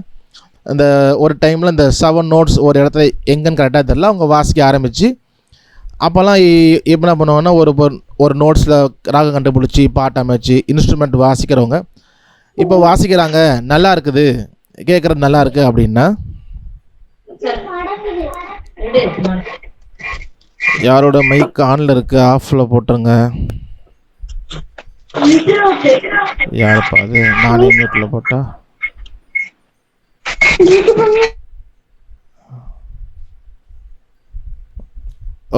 இந்த ஒரு டைமில் இந்த 7 நோட்ஸ் ஒரு இடத்துல எங்கன்னு கரெக்டாக தெரியல, அவங்க வாசிக்க ஆரம்பித்து அப்போல்லாம் இப்போ என்ன பண்ணுவாங்கன்னா ஒரு நோட்ஸில் ராகம் கண்டுபிடிச்சி பாட்டு அமைச்சு இன்ஸ்ட்ருமெண்ட் வாசிக்கிறவங்க இப்போ வாசிக்கிறாங்க, நல்லா இருக்குது, கேட்குறது நல்லா இருக்குது அப்படின்னா யாரோட மைக் ஆனில் இருக்குது ஆஃபில் போட்டுருங்க. யாருப்பா அது? நானே மியூட்டில் போட்டா.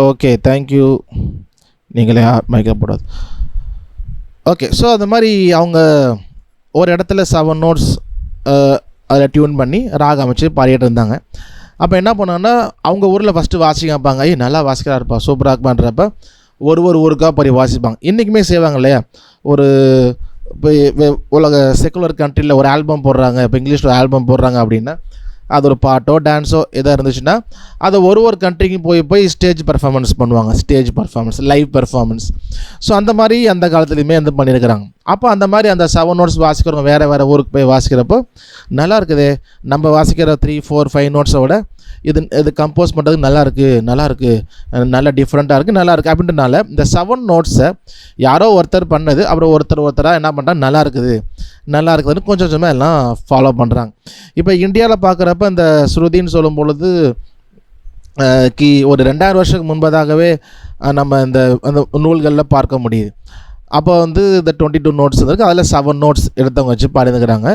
Okay, thank you. நீங்களே மைக்கை போடாது. ஓகே, ஸோ அந்த மாதிரி அவங்க ஒரு இடத்துல 7 நோட்ஸ் அதில் டியூன் பண்ணி ராகம் அமைச்சு பாடிட்டு இருந்தாங்க. அப்போ என்ன பண்ணோன்னா அவங்க ஊரில் ஃபஸ்ட்டு வாசிக்க வைப்பாங்க. நல்லா வாசிக்கிறாருப்பா, சூப்பராக இருக்குமான்றப்ப ஒரு ஊருக்காக போய் வாசிப்பாங்க. இன்றைக்குமே செய்வாங்க இல்லையா? ஒரு இப்போ உலக செக்குலர் கண்ட்ரியில் ஒரு ஆல்பம் போடுறாங்க, இப்போ இங்கிலீஷில் ஆல்பம் போடுறாங்க அப்படின்னா அது ஒரு பாட்டோ டான்ஸோ எதாக இருந்துச்சுன்னா அதை ஒரு கண்ட்ரிக்கும் போய் ஸ்டேஜ் பர்ஃபார்மன்ஸ் பண்ணுவாங்க. Stage performance, live performance. So அந்த மாதிரி அந்த காலத்துலேயுமே வந்து பண்ணியிருக்கிறாங்க. அப்போ அந்த மாதிரி அந்த 7 நோட்ஸ் வாசிக்கிறவங்க வேறு ஊருக்கு போய் வாசிக்கிறப்போ நல்லா இருக்குது. நம்ம வாசிக்கிற 3, 4, 5 நோட்ஸை விட இது கம்போஸ் பண்ணுறதுக்கு நல்லாயிருக்கு, நல்லா டிஃப்ரெண்ட்டாக இருக்குது, நல்லாயிருக்கு அப்படின்றனால இந்த 7 நோட்ஸை யாரோ ஒருத்தர் பண்ணது அப்புறம் ஒருத்தராக என்ன பண்ணுறாங்க, நல்லா இருக்குதுன்னு கொஞ்சம் கொஞ்சமாக எல்லாம் ஃபாலோ பண்ணுறாங்க. இப்போ இந்தியாவில் பார்க்குறப்ப இந்த ஸ்ருதின்னு சொல்லும் பொழுது ஒரு 2000 வருஷத்துக்கு முன்பதாகவே நம்ம அந்த நூல்களில் பார்க்க முடியுது. அப்போ வந்து இந்த 22 நோட்ஸ் இருக்குது, அதில் 7 நோட்ஸ் எடுத்தவங்க வச்சு பாடிந்துக்கிறாங்க.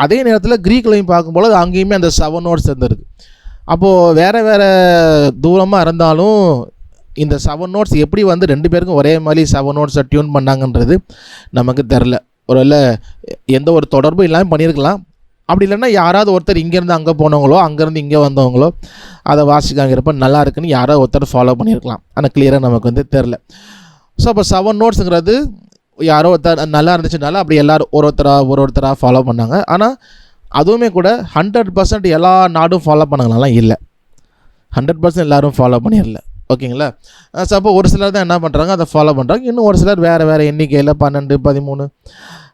அதே நேரத்தில் க்ரீக்லையும் பார்க்கும்போது அங்கேயுமே அந்த 7 நோட்ஸ் இருந்திருக்கு. அப்போது வேறு தூரமாக இருந்தாலும் இந்த 7 நோட்ஸ் எப்படி வந்து 2 பேருக்கும் ஒரே மாதிரி 7 நோட்ஸை டியூன் பண்ணாங்கன்றது நமக்கு தெரில. ஒருவேளை எந்த ஒரு தொடர்பும் இல்லாமல் பண்ணியிருக்கலாம். அப்படி இல்லைன்னா யாராவது ஒருத்தர் இங்கேருந்து அங்கே போனவங்களோ அங்கேருந்து இங்கே வந்தவங்களோ அதை வாசிக்காங்கிறப்ப நல்லா இருக்குன்னு யாரோ ஒருத்தர் ஃபாலோ பண்ணியிருக்கலாம். ஆனால் கிளியராக நமக்கு வந்து தெரில. ஸோ அப்போ 7 நோட்ஸுங்கிறது யாரோ ஒருத்தர் நல்லா இருந்துச்சுனால அப்படி எல்லோரும் ஒருத்தராக ஃபாலோ பண்ணாங்க. ஆனால் அதுவுமே கூட 100% எல்லா நாடும் ஃபாலோ பண்ணாங்களாம் இல்லை. 100% எல்லோரும் ஃபாலோ பண்ணிடல. ஓகேங்களா? ஸோ அப்போ ஒரு சிலர் தான் என்ன பண்ணுறாங்க, அதை ஃபாலோ பண்ணுறாங்க. இன்னும் ஒரு சிலர் வேறு எண்ணிக்கையில் 12, 13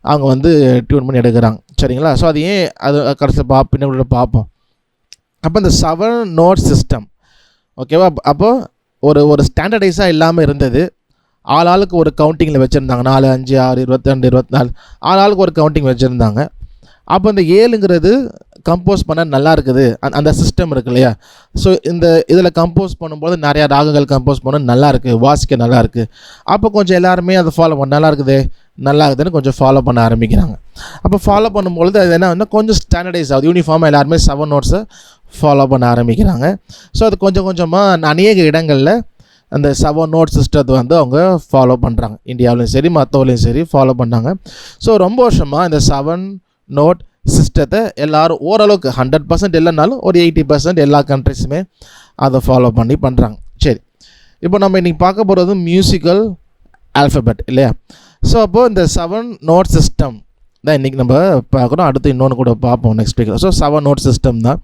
அவங்க வந்து டியூன் பண்ணி எடுக்கிறாங்க. சரிங்களா? ஸோ அது ஏன் அது கடைசியில் பின்னாடி பார்ப்போம். அப்போ இந்த 7 நோட் சிஸ்டம் ஓகேவா? அப்போது ஒரு ஸ்டாண்டர்டைஸாக இல்லாமல் இருந்தது. ஆளுக்கு ஒரு கவுண்டிங்கில் வச்சுருந்தாங்க. 4, 5, 6, 22, 24 ஆளுக்கு ஒரு கவுண்டிங் வச்சுருந்தாங்க. அப்போ இந்த 7ங்கிறது கம்போஸ் பண்ண நல்லா இருக்குது, அந்த சிஸ்டம் இருக்கு இல்லையா? ஸோ இதில் கம்போஸ் பண்ணும்போது நிறையா ராகங்கள் கம்போஸ் பண்ண நல்லாயிருக்கு, வாசிக்க நல்லாயிருக்கு. அப்போ கொஞ்சம் எல்லாருமே அதை ஃபாலோ பண்ண நல்லா இருக்குதுன்னு கொஞ்சம் ஃபாலோ பண்ண ஆரம்பிக்கிறாங்க. அப்போ ஃபாலோ பண்ணும்பொழுது அது என்ன கொஞ்சம் ஸ்டாண்டர்டைஸ் ஆகுது, யூனிஃபார்மாக எல்லாருமே 7 நோட்ஸை ஃபாலோ பண்ண ஆரம்பிக்கிறாங்க. ஸோ அது கொஞ்சம் கொஞ்சமாக அநேக இடங்களில் அந்த 7 நோட் சிஸ்டத்தை வந்து அவங்க ஃபாலோ பண்ணுறாங்க. இந்தியாவிலையும் சரி மற்றவங்களையும் சரி ஃபாலோ பண்ணாங்க. ஸோ ரொம்ப வருஷமாக இந்த 7 நோட் சிஸ்டத்தை எல்லோரும் ஓரளவுக்கு 100% இல்லைனாலும் ஒரு 80% எல்லா கண்ட்ரிஸுமே அதை ஃபாலோ பண்ணுறாங்க. சரி, இப்போ நம்ம இன்றைக்கி பார்க்க போகிறது மியூசிக்கல் ஆல்ஃபபெட் இல்லையா? ஸோ அப்போது இந்த 7 நோட் சிஸ்டம் தான் இன்றைக்கி நம்ம பார்க்குறோம். அடுத்து இன்னொன்று கூட பார்ப்போம் நெக்ஸ்ட் வீக்கில். ஸோ 7 நோட் சிஸ்டம் தான்.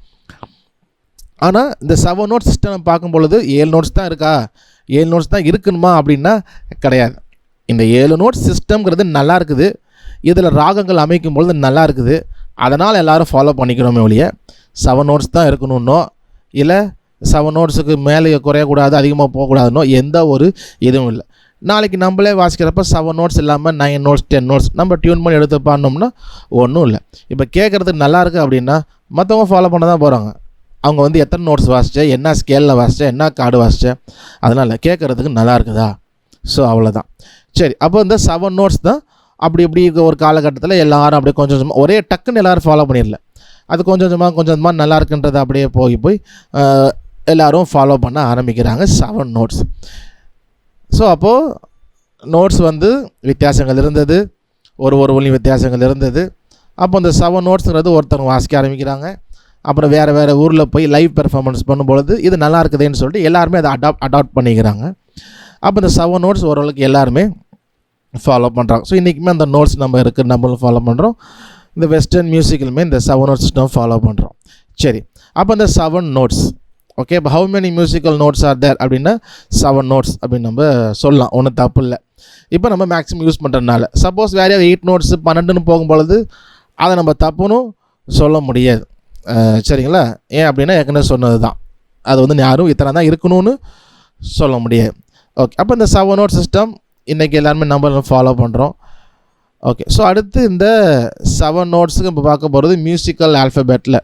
ஆனால் இந்த 7 நோட் சிஸ்டம் பார்க்கும் பொழுது 7 நோட்ஸ் தான் இருக்கா, 7 நோட்ஸ் தான் இருக்கணுமா அப்படின்னா கிடையாது. இந்த 7 நோட் சிஸ்டம்ங்கிறது நல்லா இருக்குது, இதில் ராகங்கள் அமைக்கும் பொழுது நல்லா இருக்குது, அதனால் எல்லோரும் ஃபாலோ பண்ணிக்கிறோமே ஒழிய 7 நோட்ஸ் தான் இருக்கணுன்னோ இல்லை 7 நோட்ஸுக்கு மேலே குறையக்கூடாது அதிகமாக போகக்கூடாதுன்னோ எந்த ஒரு இதுவும் இல்லை. நாளைக்கு நம்மளே வாசிக்கிறப்ப 7 நோட்ஸ் இல்லாமல் 9 நோட்ஸ் 10 நோட்ஸ் நம்ம டியூன் பண்ணி எடுத்து பாடினோம்னா ஒன்றும் இல்லை. இப்போ கேட்குறதுக்கு நல்லா இருக்குது அப்படின்னா மற்றவங்க ஃபாலோ பண்ண தான் போகிறாங்க. அவங்க வந்து எத்தனை நோட்ஸ் வாசித்தேன், என்ன ஸ்கேலில் வாசித்தேன், என்ன கார்டு வாசித்தேன், அதனால் கேட்குறதுக்கு நல்லா இருக்குதா? ஸோ அவ்வளோதான். சரி, அப்போ இந்த 7 நோட்ஸ் தான் அப்படி ஒரு காலகட்டத்தில் எல்லாரும் அப்படியே கொஞ்சம் கொஞ்சமாக ஒரே டக்குன்னு எல்லோரும் ஃபாலோ பண்ணிடல. அது கொஞ்சம் கொஞ்சமாக நல்லா இருக்குன்றது அப்படியே போய் எல்லோரும் ஃபாலோ பண்ண ஆரம்பிக்கிறாங்க 7 நோட்ஸ். ஸோ அப்போது நோட்ஸ் வந்து வித்தியாசங்கள் இருந்தது, ஒரு ஒளியும் வித்தியாசங்கள் இருந்தது. அப்போ இந்த 7 நோட்ஸுங்கிறது ஒருத்தவங்க வாசிக்க ஆரம்பிக்கிறாங்க. அப்புறம் வேறு ஊரில் போய் லைவ் பெர்ஃபார்மன்ஸ் பண்ணும்பொழுது இது நல்லா இருக்குதுன்னு சொல்லிட்டு எல்லாருமே அதை அடாப்ட் பண்ணிக்கிறாங்க. அப்போ இந்த 7 நோட்ஸ் ஓரளவுக்கு எல்லாருமே ஃபாலோ பண்ணுறாங்க. ஸோ இன்றைக்குமே அந்த நோட்ஸ் நம்மளும் ஃபாலோ பண்ணுறோம். இந்த வெஸ்டர்ன் மியூசிக்கிலுமே இந்த 7 நோட் சிஸ்டம் ஃபாலோ பண்ணுறோம். சரி, அப்போ இந்த 7 நோட்ஸ் ஓகே. இப்போ how many musical notes are there அப்படின்னா 7 நோட்ஸ் அப்படின்னு நம்ம சொல்லலாம், ஒன்றும் தப்பு இல்லை. இப்போ நம்ம மேக்ஸிமம் யூஸ் பண்ணுறதுனால சப்போஸ் வேறு 8 நோட்ஸு 12ன்னு போகும்பொழுது அதை நம்ம தப்புன்னு சொல்ல முடியாது. சரிங்களா? ஏன் அப்படின்னா ஏற்கனவே சொன்னது தான், அது வந்து யாரும் இத்தனை தான் இருக்கணும்னு சொல்ல முடியாது. ஓகே, அப்போ இந்த 7 நோட் சிஸ்டம் இன்றைக்கி எல்லாருமே நம்ம ஃபாலோ பண்ணுறோம். ஓகே, ஸோ அடுத்து இந்த 7 நோட்ஸுக்கு இப்போ பார்க்க போகிறது மியூசிக்கல் ஆல்ஃபபெட்டில்.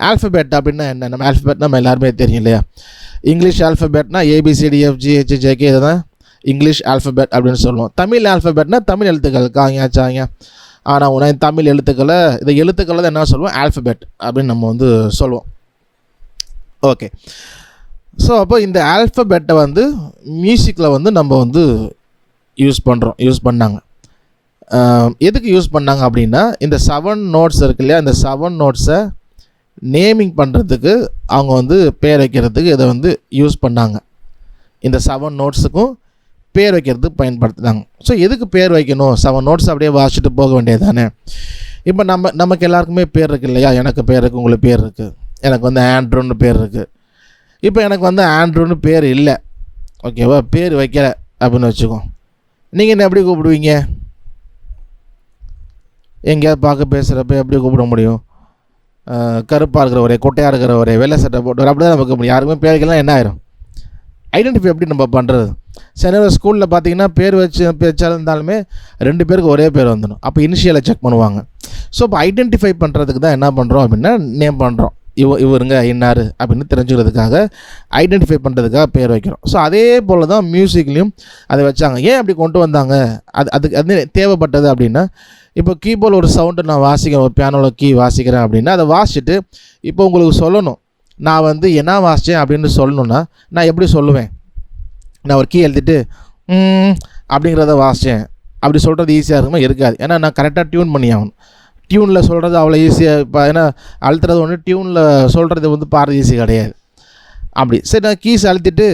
ஆல்ஃபபெட் அப்படின்னா என்ன? நம்ம ஆல்ஃபபெட் நம்ம எல்லாருமே தெரியும் இல்லையா? இங்கிலீஷ் ஆல்ஃபபெட்னா ABCDFGHJK இதை தான் இங்கிலீஷ் ஆல்ஃபபெட் அப்படின்னு சொல்லுவோம். தமிழ் ஆல்ஃபபெட்னா தமிழ் எழுத்துக்கள் காங்க சாங்க ஆனால் உன தமிழ் எழுத்துக்களை இதை எழுத்துக்களை தான் என்ன சொல்லுவோம் ஆல்ஃபபெட் அப்படின்னு நம்ம வந்து சொல்லுவோம். ஓகே, ஸோ அப்போ இந்த ஆல்ஃபபெட்டை வந்து மியூசிக்கில் வந்து நம்ம வந்து யூஸ் பண்ணாங்க. எதுக்கு யூஸ் பண்ணாங்க அப்படின்னா இந்த 7 நோட்ஸ் இருக்கு இல்லையா, இந்த 7 நோட்ஸை நேமிங் பண்ணுறதுக்கு அவங்க வந்து பேர் வைக்கிறதுக்கு இதை வந்து யூஸ் பண்ணாங்க. இந்த 7 நோட்ஸுக்கும் பேர் வைக்கிறதுக்கு பயன்படுத்துனாங்க. ஸோ எதுக்கு பேர் வைக்கணும்? 7 நோட்ஸ் அப்படியே வாசிச்சுட்டு போக வேண்டியது தானே. இப்போ நமக்கு எல்லாருக்குமே பேர் இருக்குது இல்லையா, எனக்கு பேர் இருக்குது, உங்களுக்கு பேர் இருக்குது. எனக்கு வந்து ஆண்ட்ரூன்னு பேர் இருக்குது. இப்போ எனக்கு வந்து ஆண்ட்ரூன்னு பேர் இல்லை, ஓகேவா, பேர் வைக்கல அப்படின்னு வச்சுக்கோ. நீங்கள் என்ன எப்படி கூப்பிடுவீங்க? எங்கேயாவது பார்க்க பேசுகிறப்ப எப்படி கூப்பிட முடியும்? கருப்பாக இருக்கிறவரே, கொட்டையாக இருக்கிறவரே, வெள்ளை சட்டை போட்டவர், அப்படி தான் நம்ம கூப்பிட முடியும். யாருக்குமே பேருக்கெல்லாம் என்ன ஆயிரும்? ஐடென்டிஃபை எப்படி நம்ம பண்ணுறது? சில ஸ்கூலில் பார்த்தீங்கன்னா பேர் வச்சாலுமே 2 பேருக்கு ஒரே பேர் வந்துடும். அப்போ இனிஷியலை செக் பண்ணுவாங்க. ஸோ இப்போ ஐடென்டிஃபை பண்ணுறதுக்கு தான் என்ன பண்ணுறோம் அப்படின்னா நேம் பண்ணுறோம். இவருங்க இன்னார் அப்படின்னு தெரிஞ்சுக்கிறதுக்காக ஐடென்டிஃபை பண்ணுறதுக்காக பேர் வைக்கிறோம். ஸோ அதே போல் தான் மியூசிக்லேயும் அதை வச்சாங்க. ஏன் அப்படி கொண்டு வந்தாங்க? அது தேவைப்பட்டது அப்படின்னா, இப்போ கீபோர்டில் ஒரு சவுண்டு நான் வாசிக்கிறேன், ஒரு பியானோவில் கீ வாசிக்கிறேன் அப்படின்னா அதை வாசிச்சுட்டு இப்போ உங்களுக்கு சொல்லணும், நான் வந்து என்ன வாசித்தேன் அப்படின்னு சொல்லணுன்னா நான் எப்படி சொல்லுவேன்? நான் ஒரு கீ எழுதிட்டு அப்படிங்கிறத வாசித்தேன் அப்படி சொல்கிறது ஈஸியாக இருக்குமா? இருக்காது. ஏன்னா நான் கரெக்டாக டியூன் பண்ணி ஆகணும். டியூனில் சொல்கிறது அவ்வளோ ஈஸியாக இப்போ ஏன்னா அழுத்துறது ஒன்று, டியூனில் சொல்கிறது வந்து பாடுறது ஈஸி கிடையாது. அப்படி சரி, நான் கீஸ் அழுத்திட்டு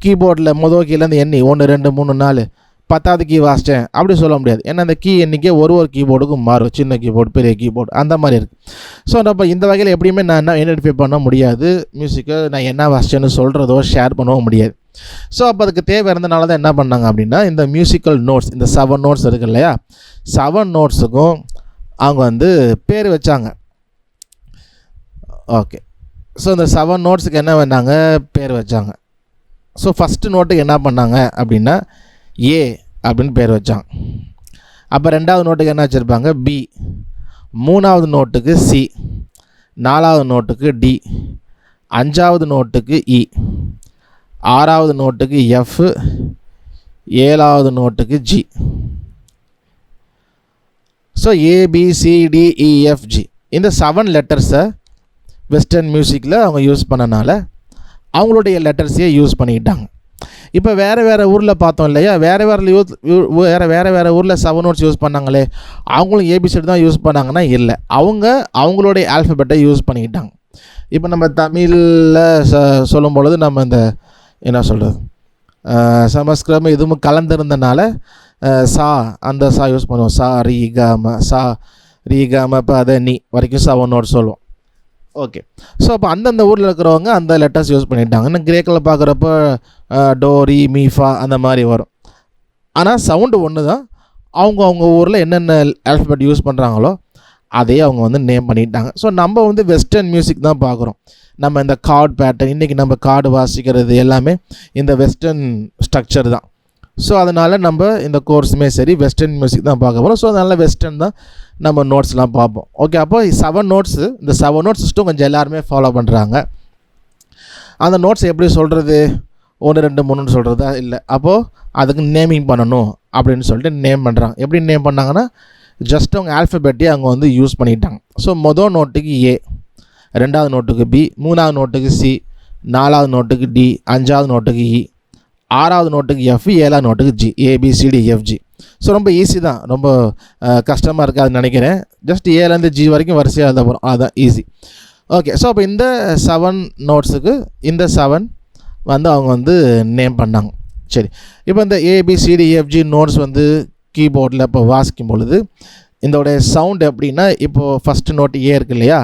கீபோர்டில் மொதல் கீழேருந்து எண்ணி 1 2 3 4 10வது கீ வாசித்தேன் அப்படி சொல்ல முடியாது. ஏன்னா அந்த கீ எண்ணிக்கை ஒரு கீபோர்டுக்கும் மாறும், சின்ன கீபோர்டு பெரிய கீபோர்டு அந்த மாதிரி இருக்குது. ஸோ நம்ம இந்த வகையில் எப்படியுமே நான் என்ன ஐடென்டிஃபை பண்ண முடியாது. மியூசிக்கை நான் என்ன வாசித்தேன்னு சொல்கிறதோ ஷேர் பண்ணவும் முடியாது. ஸோ அப்போ அதுக்கு தேவை இருந்தனால தான் என்ன பண்ணாங்க அப்படின்னா இந்த மியூசிக்கல் நோட்ஸ், இந்த 7 நோட்ஸ் இருக்குது இல்லையா, 7 நோட்ஸுக்கும் அவங்க வந்து பேர் வச்சாங்க. ஓகே, ஸோ இந்த 7 நோட்ஸுக்கு என்ன பண்ணாங்க? பேர் வச்சாங்க. ஸோ ஃபஸ்ட்டு நோட்டுக்கு என்ன பண்ணாங்க அப்படின்னா ஏ அப்படின்னு பேர் வச்சாங்க. அப்போ 2வது நோட்டுக்கு என்ன வச்சுருப்பாங்க? பி. 3வது நோட்டுக்கு சி. 4வது நோட்டுக்கு டி. 5வது நோட்டுக்கு இ. 6வது நோட்டுக்கு எஃப். 7வது நோட்டுக்கு ஜி. ஸோ ABCDEFG இந்த 7 லெட்டர்ஸை வெஸ்டர்ன் மியூசிக்கில் அவங்க யூஸ் பண்ணனால அவங்களுடைய லெட்டர்ஸையே யூஸ் பண்ணிக்கிட்டாங்க. இப்போ வேறு ஊரில் பார்த்தோம் இல்லையா, வேறு ஊரில் 7 நோட்ஸ் யூஸ் பண்ணாங்களே, அவங்களும் ABCD தான் யூஸ் பண்ணாங்கன்னா இல்லை, அவங்களுடைய ஆல்ஃபபெட்டை யூஸ் பண்ணிக்கிட்டாங்க. இப்போ நம்ம தமிழில் சொல்லும் பொழுது நம்ம இந்த என்ன சொல்கிறது சமஸ்கிருதம் இதுவும் கலந்துருந்தனால சா அந்த சா யூஸ் பண்ணுவோம். சா ரீ காம இப்போ அதை நீ வரைக்கும் 7 நோட்ஸ் சொல்லுவோம். ஓகே, ஸோ அப்போ அந்தந்த ஊரில் இருக்கிறவங்க அந்த லெட்டர்ஸ் யூஸ் பண்ணிட்டாங்க. இன்னும் கிரேக்கில் பார்க்குறப்ப டோ ரீ மீஃபா அந்த மாதிரி வரும். ஆனால் சவுண்டு ஒன்று தான். அவங்க ஊரில் என்னென்ன ஆல்ஃபபெட் யூஸ் பண்ணுறாங்களோ அதையே அவங்க வந்து நேம் பண்ணிட்டாங்க. ஸோ நம்ம வந்து வெஸ்டர்ன் மியூசிக் தான் பார்க்குறோம். நம்ம இந்த கார்டு பேட்டர்ன், இன்றைக்கி நம்ம கார்டு வாசிக்கிறது எல்லாமே இந்த வெஸ்டர்ன் ஸ்ட்ரக்சர் தான். ஸோ அதனால் நம்ம இந்த கோர்ஸுமே சரி வெஸ்டர்ன் மியூசிக் தான் பார்க்க போகிறோம். ஸோ அதனால் வெஸ்டர்ன் தான் நம்ம நோட்ஸ்லாம் பார்ப்போம். ஓகே, அப்போ 7 நோட்ஸு, இந்த 7 நோட்ஸ் சிஸ்டம் கொஞ்சம் எல்லாருமே ஃபாலோ பண்ணுறாங்க. அந்த நோட்ஸ் எப்படி சொல்கிறது? 1 2 3ன்னு சொல்கிறதா இல்லை, அப்போது அதுக்கு நேமிங் பண்ணணும் அப்படின்னு சொல்லிட்டு நேம் பண்ணுறாங்க. எப்படி நேம் பண்ணாங்கன்னா ஜஸ்ட் அவங்க ஆல்ஃபபெட்டே அவங்க வந்து யூஸ் பண்ணிட்டாங்க. ஸோ மொதல் நோட்டுக்கு ஏ, 2வது நோட்டுக்கு பி, 3வது நோட்டுக்கு சி, 4வது நோட்டுக்கு டி, 5வது நோட்டுக்கு இ, 6வது நோட்டுக்கு எஃப், 7வது நோட்டுக்கு ஜி. ABCDEFG. ஸோ ரொம்ப ஈஸி தான், ரொம்ப கஷ்டமாக இருக்காதுன்னு நினைக்கிறேன். ஜஸ்ட் ஏலேருந்து ஜி வரைக்கும் வரிசையாக எழுத போகிறோம், அதுதான் ஈஸி. ஓகே, ஸோ அப்போ இந்த 7 நோட்ஸுக்கு இந்த 7 வந்து அவங்க வந்து நேம் பண்ணாங்க. சரி, இப்போ இந்த ABCDEFG நோட்ஸ் வந்து கீபோர்டில் இப்போ வாசிக்கும் பொழுது இதோடைய சவுண்ட் எப்படின்னா, இப்போது ஃபஸ்ட்டு நோட்டு ஏ இருக்கு இல்லையா,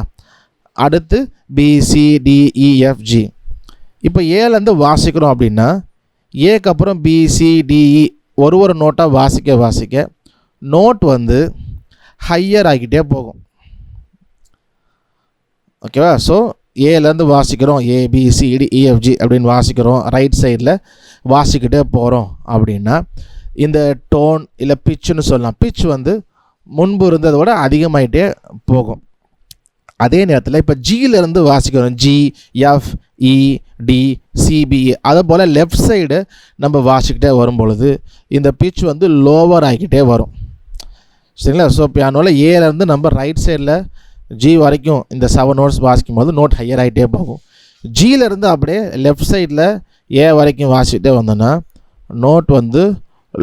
அடுத்து BCDEFG. இப்போ ஏலேருந்து வாசிக்கிறோம் அப்படின்னா ஏக்கு அப்புறம் BCDE ஒரு நோட்டாக வாசிக்க நோட் வந்து ஹையர் ஆகிக்கிட்டே போகும். ஓகேவா? ஸோ ஏலேருந்து வாசிக்கிறோம், ABCDEFG அப்படின்னு வாசிக்கிறோம், ரைட் சைடில் வாசிக்கிட்டே போகிறோம் அப்படின்னா இந்த டோன் இல்லை பிச்சுன்னு சொல்லலாம். பிச் வந்து முன்பு இருந்ததை விட அதிகமாகிட்டே போகும். அதே நேரத்தில் இப்போ ஜியிலேருந்து வாசிக்கிறோம், G F E D C B A அதே போல் லெஃப்ட் சைடு நம்ம வாசிக்கிட்டே வரும் பொழுது இந்த பிச் வந்து லோவர் ஆகிக்கிட்டே வரும். சரிங்களா? ஸோ பியானோவில் ஏலேருந்து நம்ம ரைட் சைடில் ஜி வரைக்கும் இந்த 7 நோட்ஸ் வாசிக்கும் போது நோட் ஹையர் ஆகிட்டே போகும். ஜியிலேருந்து அப்படியே லெஃப்ட் சைடில் ஏ வரைக்கும் வாசிக்கிட்டே வந்தோன்னா நோட் வந்து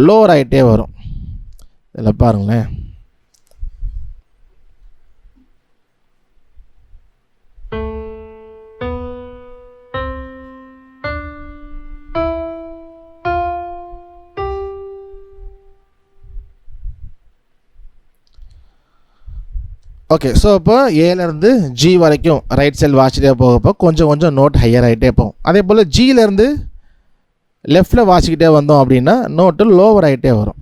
லோவர் ஆகிட்டே வரும். இதில் பாருங்களேன். ஓகே, ஸோ இப்போ ஏலேருந்து ஜி வரைக்கும் ரைட் சைடு வாசிக்கிட்டே போகப்போ கொஞ்சம் கொஞ்சம் நோட் ஹையர் ஆகிட்டே போகும். அதே போல் ஜியிலேருந்து லெஃப்டில் வாசிக்கிட்டே வந்தோம் அப்படின்னா நோட்டு லோவர் ஆகிட்டே வரும்.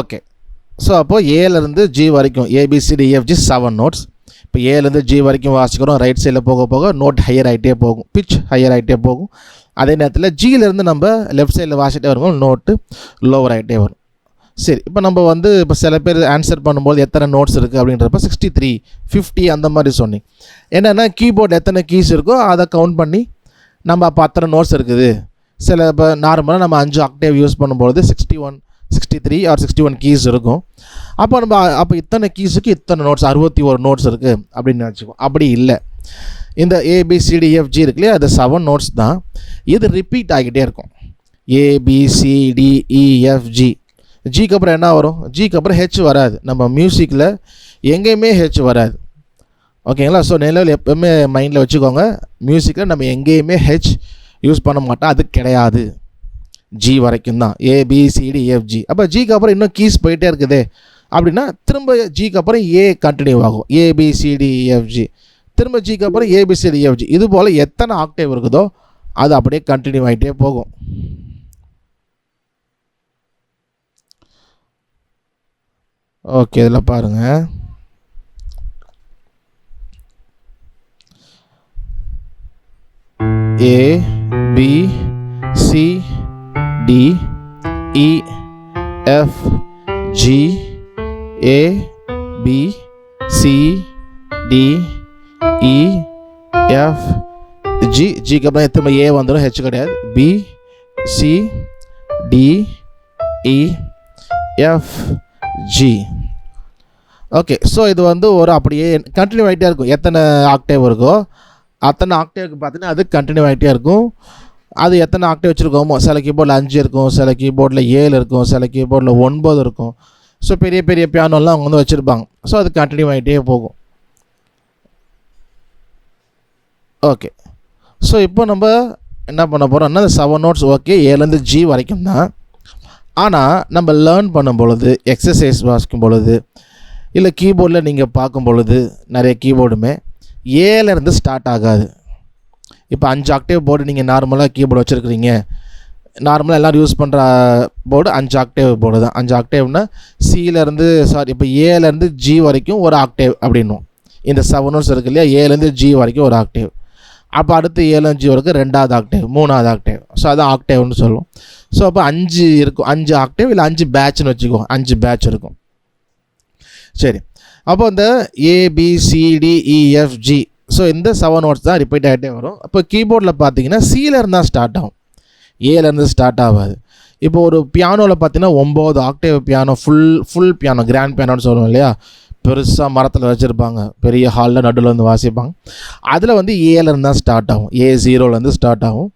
ஓகே, ஸோ அப்போது ஏலேருந்து ஜி வரைக்கும் ஏபிசிடிஎஃப்ஜி 7 நோட்ஸ். இப்போ ஏலேருந்து ஜி வரைக்கும் வாசிக்கிறோம். ரைட் சைடில் போக போக நோட் ஹையர் ஆகிட்டே போகும், பிச் ஹையர் ஆகிட்டே போகும். அதே நேரத்தில் ஜியிலேருந்து நம்ம லெஃப்ட் சைடில் வாசிக்கிட்டே வரும்போது நோட்டு லோவர் ஆகிட்டே வரும். சரி, இப்போ நம்ம வந்து இப்போ சில பேர் ஆன்சர் பண்ணும்போது எத்தனை நோட்ஸ் இருக்குது அப்படின்றப்ப 63, 50 அந்த மாதிரி சொன்னீங்க. என்னென்னா கீபோர்டு எத்தனை கீஸ் இருக்கோ அதை கவுண்ட் பண்ணி நம்ம அப்போ அத்தனை நோட்ஸ் இருக்குது. சில இப்போ நார்மலாக நம்ம 5 ஆக்டேவ் யூஸ் பண்ணும்போது 61, 63 ஆர் 61 கீஸ் இருக்கும். அப்போ இத்தனை கீஸுக்கு இத்தனை நோட்ஸ் 61 நோட்ஸ் இருக்குது அப்படின்னு நினச்சிக்குவோம். அப்படி இல்லை. இந்த ஏபிசிடிஎஃப்ஜி இருக்கு இல்லையா, அது 7 நோட்ஸ் தான். இது ரிப்பீட் ஆகிட்டே இருக்கும். ஏபிசிடிஇஎஃப்ஜி. ஜிக்கு அப்புறம் என்ன வரும்? ஜிக்கு அப்புறம் ஹெச் வராது. நம்ம மியூசிக்கில் எங்கேயுமே ஹெச் வராது. ஓகேங்களா? ஸோ நிலவில் எப்போவுமே மைண்டில் வச்சுக்கோங்க, மியூசிக்கில் நம்ம எங்கேயுமே ஹெச் யூஸ் பண்ண மாட்டோம். அது கிடையாது. ஜி வரைக்கும் தான் ஏபிசிடிஎஃப்ஜி. அப்போ ஜிக்கு அப்புறம் இன்னும் கீஸ் போயிட்டே இருக்குதே அப்படின்னா திரும்ப ஜிக்கு அப்புறம் ஏ கண்டினியூ ஆகும், ஏபிசிடிஎஃப்ஜி. திரும்ப ஜிக்கு அப்புறம் ஏபிசிடிஎஃப்ஜி. இது போல் எத்தனை ஆக்டேவ் இருக்குதோ அது அப்படியே கண்டினியூ ஆகிட்டே போகும். ஓகே, இதில் பாருங்கள். A B C D E F G A B C D E F G. ஜிக்கு அப்புறம் எத்தனை ஏ வந்துடும், ஹெச் கிடையாது. B C D E F G. Okay, so இது வந்து ஒரு அப்படியே கண்டினியூ ஆகிட்டே இருக்கும். எத்தனை ஆக்டேவ் இருக்கோ அத்தனை ஆக்டேவுக்கு பார்த்தீங்கன்னா அது கண்டினியூ ஆகிட்டே இருக்கும். அது எத்தனை ஆக்டேவ் வச்சுருக்கோமோ, சில கீபோர்டில் 5 இருக்கும், சில கீபோர்டில் 7 இருக்கும், சில கீபோர்டில் 9 இருக்கும். ஸோ பெரிய பெரிய பியானோலாம் அவங்க வந்து வச்சுருப்பாங்க. ஸோ அது கண்டினியூ ஆகிட்டே போகும். ஓகே, ஸோ இப்போ நம்ம என்ன பண்ண போகிறோம்னா இந்த 7 நோட்ஸ் ஓகே ஏலேருந்து ஜி வரைக்கும் தான். ஆனால் நம்ம லேர்ன் பண்ணும் பொழுது, எக்ஸசைஸ் வாசிக்கும் பொழுது, இல்லை கீபோர்டில் நீங்கள் பார்க்கும் பொழுது நிறைய கீபோர்டுமே ஏலேருந்து ஸ்டார்ட் ஆகாது. இப்போ 5 ஆக்டேவ் போர்டு நீங்கள் நார்மலாக கீபோர்டு வச்சுருக்கிறீங்க. நார்மலாக எல்லோரும் யூஸ் பண்ணுற போர்டு 5 ஆக்டேவ் போர்டு தான். 5 ஆக்டேவ்னா சியிலேருந்து இப்போ ஏலேருந்து ஜி வரைக்கும் ஒரு ஆக்டேவ் அப்படின்னும். இந்த 7 நோட்ஸ் இருக்குது இல்லையா, ஏலேருந்து ஜி வரைக்கும் ஒரு ஆக்டேவ். அப்போ அடுத்து 7 ஜி வரைக்கும் 2வது ஆக்டேவ், 3வது ஆக்டேவ். ஸோ அதான் ஆக்டேவ்னு சொல்லுவோம். ஸோ அப்போ 5 இருக்கும், 5 ஆக்டேவ் இல்லை 5 பேட்ச்னு வச்சுக்கோங்க. 5 பேட்ச் இருக்கும். சரி, அப்போ இந்த ஏபிசிடிஇஎஃப்ஜி. ஸோ இந்த 7 நோட்ஸ் தான் ரிப்பீட் ஆகிட்டே வரும். அப்போ கீபோர்டில் பார்த்தீங்கன்னா சியிலேருந்து தான் ஸ்டார்ட் ஆகும், ஏலேருந்து ஸ்டார்ட் ஆகாது. இப்போ ஒரு பியானோவில் பார்த்தீங்கன்னா 9 octave piano, full piano, grand பியானோன்னு சொல்லுவோம் இல்லையா, பெருசாக மரத்தில் வச்சுருப்பாங்க, பெரிய ஹாலில் நடுவில் வந்து வாசிப்பாங்க. அதில் வந்து ஏலேருந்து தான் ஸ்டார்ட் ஆகும், A0லேருந்து ஸ்டார்ட் ஆகும்.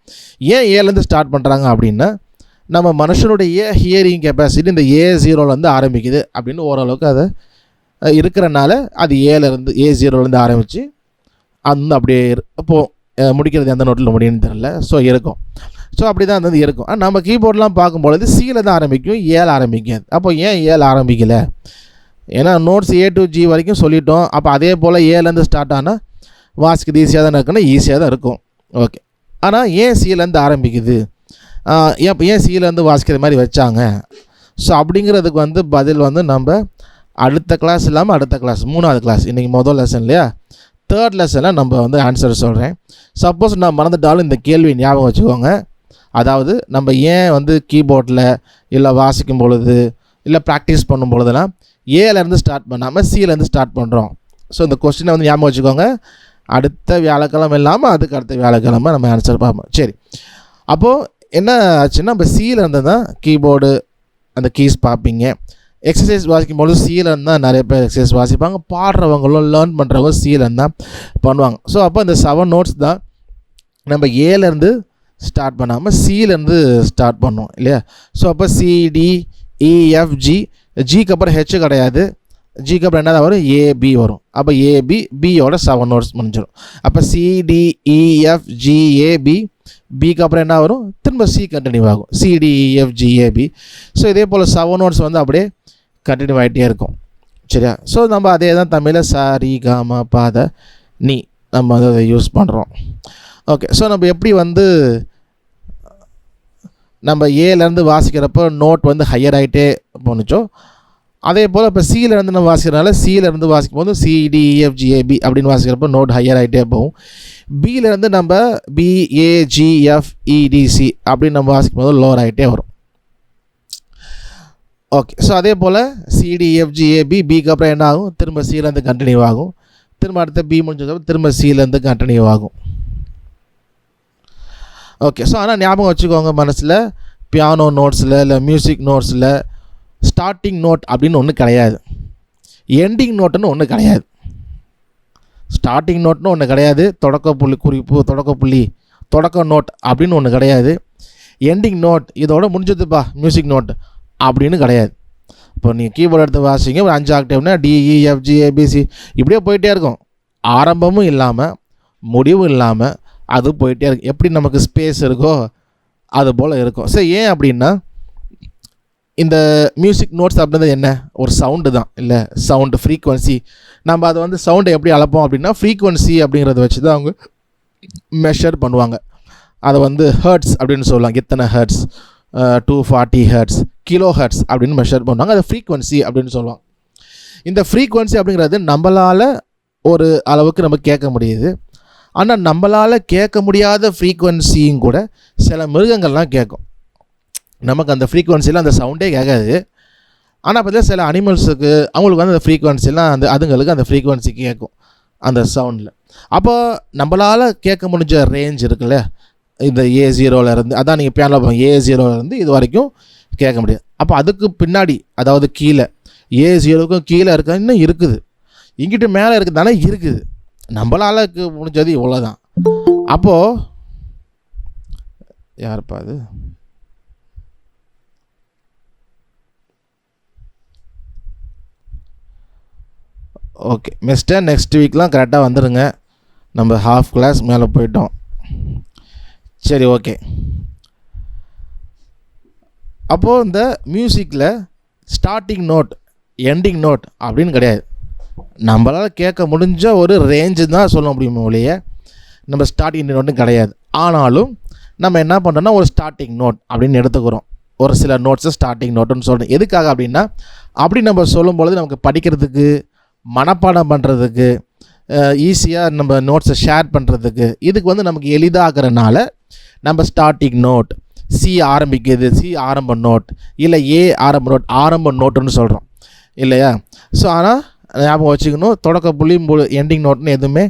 ஏன் ஏலேருந்து ஸ்டார்ட் பண்ணுறாங்க அப்படின்னா, நம்ம மனுஷனுடைய ஹியரிங் கெப்பாசிட்டி இந்த A0லேருந்து ஆரம்பிக்குது அப்படின்னு ஓரளவுக்கு அதை இருக்கிறனால அது A0லேருந்து ஆரம்பித்து அந்த அப்படியே இப்போது முடிக்கிறது எந்த நோட்டில் முடியும்னு தெரில. ஸோ இருக்கும். ஸோ அப்படி தான் வந்து இருக்கும். நம்ம கீபோர்டெலாம் பார்க்கும்பொழுது சியில் தான் ஆரம்பிக்கும், ஏல ஆரம்பிக்காது. அப்போ ஏன் ஏல ஆரம்பிக்கலை? ஏன்னா நோட்ஸ் A to G வரைக்கும் சொல்லிட்டோம். அப்போ அதே போல் ஏலேருந்து ஸ்டார்ட் ஆனால் வாசிக்கிறது ஈஸியாக தானே இருக்குன்னா ஈஸியாக தான் இருக்கும். ஓகே, ஆனால் ஏன் சியிலேருந்து ஆரம்பிக்குது, ஏன் சியிலேருந்து வாசிக்கிற மாதிரி வச்சாங்க? ஸோ அப்படிங்கிறதுக்கு வந்து பதில் வந்து நம்ம அடுத்த கிளாஸ் இல்லாமல் அடுத்த கிளாஸ் 3வது கிளாஸ், இன்றைக்கி முதல் லெசன் இல்லையா, தேர்ட் லெசனில் நம்ம வந்து ஆன்சர் சொல்கிறேன். சப்போஸ் நான் மறந்துட்டாலும் இந்த கேள்வி ஞாபகம் வச்சுக்கோங்க. அதாவது நம்ம ஏன் வந்து கீபோர்டில் இல்லை வாசிக்கும் பொழுது இல்லை ப்ராக்டிஸ் பண்ணும் பொழுதுலாம் ஏலேருந்து ஸ்டார்ட் பண்ணாமல் சிலேருந்து ஸ்டார்ட் பண்ணுறோம். ஸோ இந்த கொஸ்டினை வந்து ஞாபகம் வச்சுக்கோங்க. அடுத்த வியாழக்கிழமை இல்லாமல் அதுக்கு அடுத்த வியாழக்கிழமை நம்ம ஆன்சர் பார்ப்போம். சரி, அப்போது என்ன ஆச்சுன்னா நம்ம சிலேருந்து தான் கீபோர்டு அந்த கீஸ் பார்ப்பீங்க. எக்ஸசைஸ் வாசிக்கும்போது சிலேருந்து தான் நிறைய பேர் எக்ஸசைஸ் வாசிப்பாங்க. பாடுறவங்களும் லேர்ன் பண்ணுறவங்க சிலேருந்து தான் பண்ணுவாங்க. ஸோ அப்போ இந்த 7 நோட்ஸ் தான் நம்ம ஏலேருந்து ஸ்டார்ட் பண்ணாமல் சிலேருந்து ஸ்டார்ட் பண்ணோம் இல்லையா? ஸோ அப்போ CDEFG, ஜிக்கு அப்புறம் ஹெச் கிடையாது, ஜிக்கு அப்புறம் என்ன வரும், ஏபி வரும். அப்போ ஏபி பியோட 7 நோட்ஸ் முடிஞ்சிடும். அப்போ CDEFGAB, பிக்கு அப்புறம் என்ன வரும், திரும்ப சி கண்டினியூ ஆகும், CDEFGAB. ஸோ இதே போல் 7 நோட்ஸ் வந்து அப்படியே கண்டினியூ ஆகிட்டே இருக்கும். சரியா? ஸோ நம்ம அதே தான் தமிழில் சாரி காமா பாத நீ நம்ம அதை யூஸ் பண்ணுறோம். ஓகே, ஸோ நம்ம எப்படி வந்து நம்ம ஏலேருந்து வாசிக்கிறப்போ நோட் வந்து ஹையர் ஆகிட்டே போணுச்சோ, அதே போல் இப்போ சிலேருந்து நம்ம வாசிக்கிறனால சிலேருந்து வாசிக்கும் போது CDEFGAB அப்படின்னு வாசிக்கிறப்போ நோட் ஹையர் ஆகிட்டே போகும். பியிலேருந்து நம்ம BAGFEDC அப்படின்னு நம்ம வாசிக்கும் போது லோவர் ஆகிட்டே வரும். ஓகே, ஸோ அதே போல் CDEFGAB, பிக்கு அப்புறம் என்ன ஆகும், திரும்ப சிலேருந்து கண்டினியூ ஆகும். திரும்ப அடுத்த பி முடிஞ்சதுக்கப்புறம் திரும்ப சிலேருந்து கண்டினியூ ஆகும். ஓகே, ஸோ ஆனால் ஞாபகம் வச்சுக்கோங்க, மனசில் பியானோ நோட்ஸில் இல்லை மியூசிக் நோட்ஸில் ஸ்டார்டிங் நோட் அப்படின்னு ஒன்று கிடையாது, எண்டிங் நோட்டுன்னு ஒன்று கிடையாது. ஸ்டார்டிங் நோட்னு ஒன்று கிடையாது, தொடக்க புள்ளி குறிப்பு, தொடக்க புள்ளி, தொடக்க நோட் அப்படின்னு ஒன்று கிடையாது. எண்டிங் நோட் இதோட முடிஞ்சதுப்பா மியூசிக் நோட் அப்படின்னு கிடையாது. இப்போ நீங்கள் கீபோர்டு எடுத்து வாசிங்க, ஒரு 5 ஆக்டேவ்னா DEFGABC இப்படியே போயிட்டே இருக்கும். ஆரம்பமும் இல்லாமல் முடிவும் இல்லாமல் அது போயிட்டே இருக்கும். எப்படி நமக்கு ஸ்பேஸ் இருக்கோ அது போல் இருக்கும். சரி, ஏன் அப்படின்னா இந்த மியூசிக் நோட்ஸ் அப்படின்றது என்ன, ஒரு சவுண்டு தான் இல்லை, சவுண்டு ஃப்ரீக்வன்சி. நம்ம அதை வந்து சவுண்டை எப்படி அளப்போம் அப்படின்னா ஃப்ரீக்வன்சி அப்படிங்கிறத வச்சு தான் அவங்க மெஷர் பண்ணுவாங்க. அதை வந்து ஹர்ட்ஸ் அப்படின்னு சொல்லுவாங்க. எத்தனை ஹர்ட்ஸ், 240 ஹர்ட்ஸ், கிலோ ஹர்ட்ஸ் அப்படின்னு மெஷர் பண்ணுவாங்க. அதை ஃப்ரீக்வன்சி அப்படின்னு சொல்லுவாங்க. இந்த ஃப்ரீக்வன்சி அப்படிங்கிறது நம்மளால் ஒரு அளவுக்கு நம்ம கேட்க முடியுது. ஆனால் நம்மளால் கேட்க முடியாத ஃப்ரீக்வன்சியும் கூட சில மிருகங்கள்லாம் கேட்கும். நமக்கு அந்த ஃப்ரீக்வன்சியில் அந்த சவுண்டே கேட்காது. ஆனால் பார்த்தீங்கன்னா சில அனிமல்ஸுக்கு அவங்களுக்கு வந்து அந்த ஃப்ரீக்வன்சிலாம் அந்த அதுங்களுக்கு அந்த ஃப்ரீக்வன்சி கேட்கும் அந்த சவுண்டில். அப்போ நம்மளால் கேட்க முடிஞ்ச ரேஞ்ச் இருக்குல்ல, இந்த A0லேருந்து, அதான் நீங்கள் பியானில் பார்ப்போம், A0லேருந்து இது வரைக்கும் கேட்க முடியாது. அப்போ அதுக்கு பின்னாடி, அதாவது கீழே A0க்கும் கீழே இருக்க இன்னும் இருக்குது, இங்கிட்டு மேலே இருக்குதானே இருக்குது. நம்மளால் முடிஞ்சது இவ்வளோ தான். அப்போது யாருப்பா அது, ஓகே மிஸ்டர், நெக்ஸ்ட் வீக்லாம் கரெக்டாக வந்துடுங்க. நம்ம ஹாஃப் கிளாஸ் மேலே போயிட்டோம். சரி, ஓகே. அப்போது இந்த மியூசிக்கில் ஸ்டார்டிங் நோட் எண்டிங் நோட் அப்படின்னு கிடையாது. நம்மளால் கேட்க முடிஞ்ச ஒரு ரேஞ்சு தான் சொல்ல முடியுமோ ஒழிய நம்ம ஸ்டார்டிங் நோட்டும் கிடையாது. ஆனாலும் நம்ம என்ன பண்ணுறோன்னா ஒரு ஸ்டார்டிங் நோட் அப்படின்னு எடுத்துக்கிறோம். ஒரு சில நோட்ஸை ஸ்டார்டிங் நோட்டுன்னு சொல்கிறோம். எதுக்காக அப்படின்னா அப்படி நம்ம சொல்லும் பொழுது நமக்கு படிக்கிறதுக்கு, மனப்பாடம் பண்ணுறதுக்கு, ஈஸியாக நம்ம நோட்ஸை ஷேர் பண்ணுறதுக்கு, இதுக்கு வந்து நமக்கு எளிதாகிறனால நம்ம ஸ்டார்டிங் நோட், சி ஆரம்பிக்குது, சி ஆரம்ப நோட், இல்லை ஏ ஆரம்ப நோட், ஆரம்ப நோட்டுன்னு சொல்கிறோம் இல்லையா? ஸோ ஆனால் ஞாபகம் வச்சுக்கணும், தொடக்க புள்ளி எண்டிங் நோட்னு எதுவுமே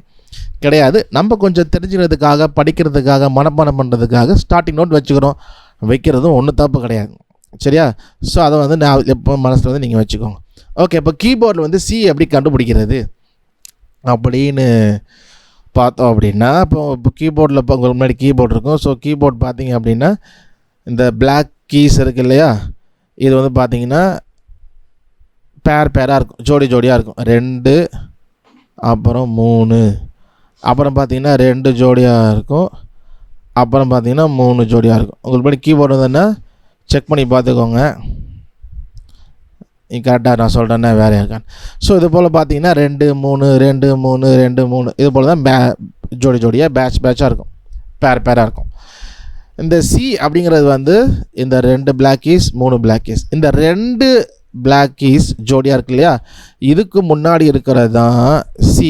கிடையாது. நம்ம கொஞ்சம் தெரிஞ்சுக்கிறதுக்காக, படிக்கிறதுக்காக, மனப்பாடம் பண்ணுறதுக்காக ஸ்டார்டிங் நோட் வச்சுக்கிறோம். வைக்கிறதும் ஒன்றும் தப்பு கிடையாது. சரியா? ஸோ அதை வந்து நான் எப்போ மனசில் வந்து நீங்கள் வச்சுக்கோங்க. ஓகே, இப்போ கீபோர்டில் வந்து சி எப்படி கண்டுபிடிக்கிறது அப்படின்னு பார்த்தோம் அப்படின்னா, இப்போ கீபோர்டில் இப்போ உங்களுக்கு முன்னாடி கீபோர்டு இருக்கும். ஸோ கீபோர்ட் பார்த்தீங்க அப்படின்னா இந்த பிளாக் கீஸ் இருக்குது இல்லையா, இது வந்து பார்த்தீங்கன்னா பேராக இருக்கும், ஜோடி ஜோடியாக இருக்கும். 2, அப்புறம் 3, அப்புறம் பார்த்தீங்கன்னா 2 ஜோடியாக இருக்கும், அப்புறம் பார்த்தீங்கன்னா 3 ஜோடியாக இருக்கும். உங்களுக்கு முன்னாடி கீபோர்டு வந்ததுன்னா செக் பண்ணி பார்த்துக்கோங்க, கரெக்டாக நான் சொல்கிறேன்னா வேறு இருக்கான்னு. ஸோ இது போல் பார்த்தீங்கன்னா 2 3 2 3 2 3 இது போல் தான் ஜோடி ஜோடியாக பேட்சாக இருக்கும், பேராக இருக்கும். இந்த சி அப்படிங்கிறது வந்து இந்த 2 பிளாக் கீஸ் 3 பிளாக் கீஸ், இந்த 2 பிளாக் கீஸ் ஜோடியாக இருக்கு இல்லையா, இதுக்கு முன்னாடி இருக்கிறது தான் சி.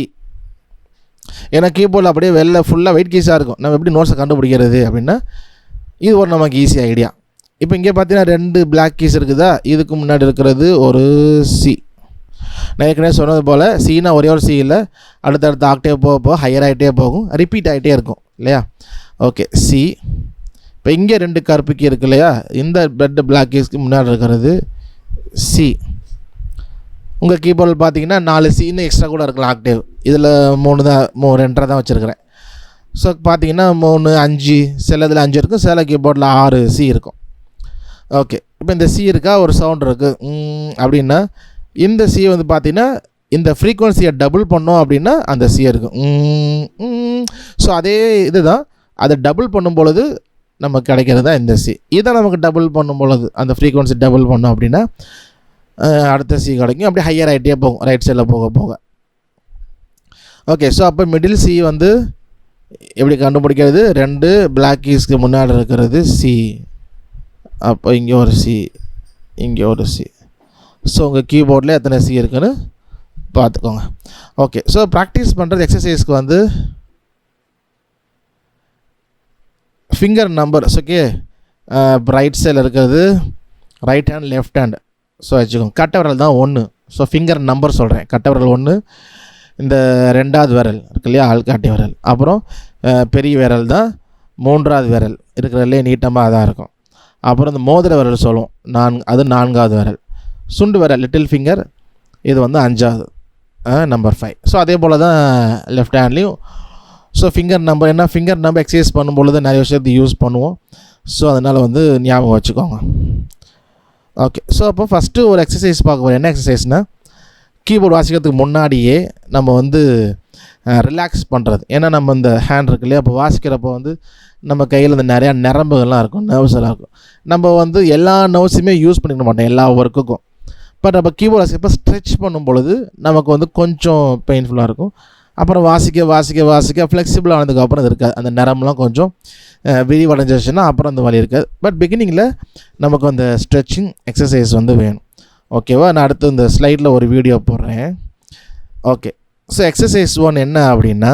ஏன்னா கீபோர்டில் அப்படியே வெளில ஃபுல்லாக வெயிட் கீஸாக இருக்கும். நம்ம எப்படி நோட்ஸை கண்டுபிடிக்கிறது அப்படின்னா இது ஒரு நமக்கு ஈஸி ஐடியா. இப்போ இங்கே பார்த்தீங்கன்னா 2 பிளாக் கீஸ் இருக்குதா, இதுக்கு முன்னாடி இருக்கிறது ஒரு சி. நான் ஏற்கனவே சொன்னது போல் சினா ஒரே ஒரு சி இல்லை, அடுத்தடுத்த ஆக்டேவ் போக போக ஹையர் ஆகிட்டே போகும், ரிப்பீட் ஆகிட்டே இருக்கும் இல்லையா. Okay C. இப்போ இங்கே 2 கருப்பு கீ இருக்கு இல்லையா, இந்த ரெட் பிளாக் கீஸ்க்கு முன்னாடி இருக்கிறது சி. உங்கள் கீபோர்டில் பார்த்தீங்கன்னா 4 சின்னு எக்ஸ்ட்ரா கூட இருக்கலாம் ஆக்டேவ். இதில் 3 தான் 2 தான் வச்சுருக்கிறேன். ஸோ பார்த்தீங்கன்னா 3, 5, சில இதில் 5 இருக்கும், சில கீபோர்டில் 6 சி இருக்கும். ஓகே, இப்போ இந்த சி இருக்கா, ஒரு சவுண்ட் இருக்குது அப்படின்னா இந்த சி வந்து பார்த்திங்கன்னா இந்த ஃப்ரீக்குவன்சியை டபுள் பண்ணோம் அப்படின்னா அந்த சி இருக்கும். ஸோ அதே இது தான், அதை டபுள் பண்ணும் பொழுது நமக்கு கிடைக்கிறது தான் இந்த சி. இதை நமக்கு டபுள் பண்ணும் பொழுது அந்த ஃப்ரீக்குவன்சி டபுள் பண்ணோம் அப்படின்னா அடுத்த சி கிடைக்கும். அப்படியே ஹையர் ஆகிட்டே போகும் ரைட் சைடில் போக போக. ஓகே, ஸோ அப்போ மிடில் சி வந்து எப்படி கண்டுபிடிக்கிறது, 2 பிளாக் கீஸ்க்கு முன்னாடி இருக்கிறது சி. அப்போ இங்கே ஒரு சி, இங்கே ஒரு சி. ஸோ உங்கள் கீபோர்டில் எத்தனை சி இருக்குன்னு பார்த்துக்கோங்க. ஓகே, ஸோ ப்ராக்டிஸ் பண்ணுறது எக்ஸசைஸ்க்கு வந்து ஃபிங்கர் நம்பர்ஸ். ஓகே, ரைட் சைடில் இருக்கிறது right hand left hand. So வச்சுக்கோங்க, கட்டை விரல் தான் 1. ஸோ ஃபிங்கர் நம்பர் சொல்கிறேன். கட்டை விரல் 1, இந்த 2வது விரல் இருக்கு இல்லையா ஆள்காட்டி விரல், அப்புறம் பெரிய விரல் தான் 3வது விரல் இருக்கிறதுலே நீட்டமாக தான் இருக்கும். அப்புறம் இந்த மோதிர விரல் சொல்லுவோம், அது 4வது விரல். சுண்டு விரல் லிட்டில் ஃபிங்கர், இது வந்து 5வது, நம்பர் 5. ஸோ அதே போல் தான் லெஃப்ட் ஹேண்ட்லேயும். ஸோ ஃபிங்கர் நம்பர் என்ன, ஃபிங்கர் நம்பர் எக்ஸசைஸ் பண்ணும்பொழுது நிறைய விஷயத்தை யூஸ் பண்ணுவோம். ஸோ அதனால் வந்து ஞாபகம் வச்சுக்கோங்க. ஓகே, ஸோ அப்போ ஃபஸ்ட்டு ஒரு எக்ஸசைஸ் பார்க்க போகிறோம். என்ன எக்ஸசைஸ்னால் கீபோர்டு வாசிக்கிறதுக்கு முன்னாடியே நம்ம வந்து ரிலாக்ஸ் பண்ணுறது. ஏன்னா நம்ம இந்த ஹேண்ட் இருக்கு இல்லையா, அப்போ வாசிக்கிறப்போ வந்து நம்ம கையில் இந்த நிறையா நரம்புகள்லாம் இருக்கும், நர்வ்ஸ் எல்லாம் இருக்கும். நம்ம வந்து எல்லா நர்வ்ஸுமே யூஸ் பண்ணிக்க மாட்டோம் எல்லா ஒர்க்குக்கும். பட் அப்போ கீபோர்டு வாசிக்கிறப்போ ஸ்ட்ரெச் பண்ணும் பொழுது நமக்கு வந்து கொஞ்சம் பெயின்ஃபுல்லாக இருக்கும். அப்புறம் வாசிக்க வாசிக்க வாசிக்க ஃப்ளெக்சிபிள் ஆனதுக்கப்புறம் அது இருக்காது, அந்த நரம்புலாம் கொஞ்சம் விரிவடைஞ்சிச்சுன்னா அப்புறம் அந்த வலி இருக்காது. பட் பிகினிங்கில் நமக்கு அந்த ஸ்ட்ரெச்சிங் எக்ஸசைஸ் வந்து வேணும். ஓகேவா, நான் அடுத்து இந்த ஸ்லைடில் ஒரு வீடியோ போடுறேன். ஓகே, ஸோ எக்ஸசைஸ் 1 என்ன அப்படின்னா,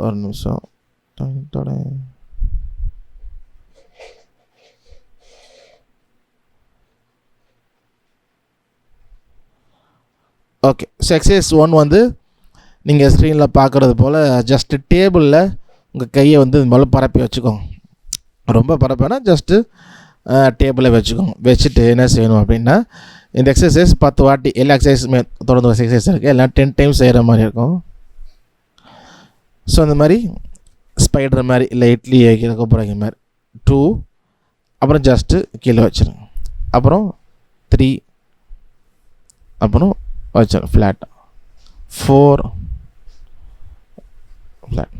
ஒரு நிமிஷம். ஓகே, ஸோ எக்ஸசைஸ் 1 வந்து நீங்கள் ஸ்க்ரீனில் பார்க்குறது போல் ஜஸ்ட்டு டேபிளில் உங்கள் கையை வந்து இது போல் பரப்பி வச்சுக்கோங்க. ரொம்ப பரப்பினா ஜஸ்ட்டு டேபிளில் வச்சுக்கோங்க. வச்சுட்டு என்ன செய்யணும் அப்படின்னா, இந்த எக்ஸசைஸ் 10 வாட்டி, எல்லா எக்ஸசைஸுமே தொடர்ந்து எக்ஸசைஸ் இருக்குது, எல்லாம் 10 டைம்ஸ் செய்கிற மாதிரி இருக்கும். ஸோ அந்த மாதிரி ஸ்பைடர் மாதிரி இல்லை இட்லி வைக்கிறதுக்கு போகிற மாதிரி 2, அப்புறம் ஜஸ்ட்டு கீழே வச்சுருங்க. அப்புறம் 3, அப்புறம் வச்சிடும் ஃப்ளாட். 4 ஃப்ளாட்.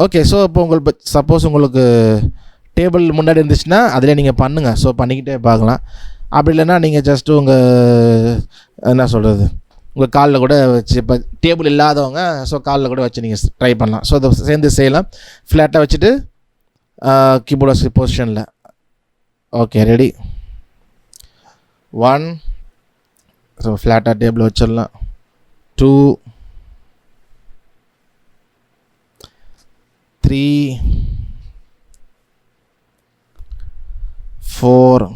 ஓகே, ஸோ இப்போ உங்களுக்கு சப்போஸ் உங்களுக்கு டேபிள் முன்னாடி இருந்துச்சுன்னா அதில் நீங்கள் பண்ணுங்கள். ஸோ பண்ணிக்கிட்டே பார்க்கலாம். அப்படி இல்லைன்னா நீங்கள் ஜஸ்ட்டு உங்கள் என்ன சொல்கிறது, உங்கள் காலில் கூட வச்சு, இப்போ டேபிள் இல்லாதவங்க ஸோ காலில் கூட வச்சு நீங்கள் ட்ரை பண்ணலாம். ஸோ அதை சேர்ந்து செய்யலாம். ஃப்ளாட்டாக வச்சுட்டு கீபோர்டு பொசிஷனில். Okay, ready. 1, ஸோ ஃப்ளாட்டாக டேபிள் வச்சிடலாம். 2, 3, 4,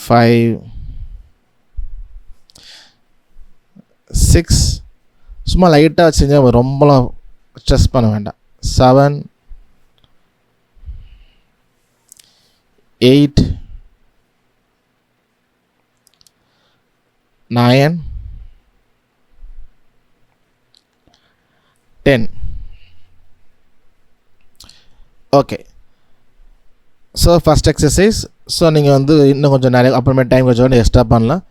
5, 6. சும்மா லைட்டாக செஞ்சால் ரொம்பலாம் ஸ்ட்ரெஸ் பண்ண வேண்டாம். 7, 8, 9, 10. Okay, so first exercise. So நீங்கள் வந்து இன்னும் கொஞ்சம் நிறைய அப்புறமே டைம் கொஞ்சம் எக்ஸ்ட்ரா பண்ணலாம்.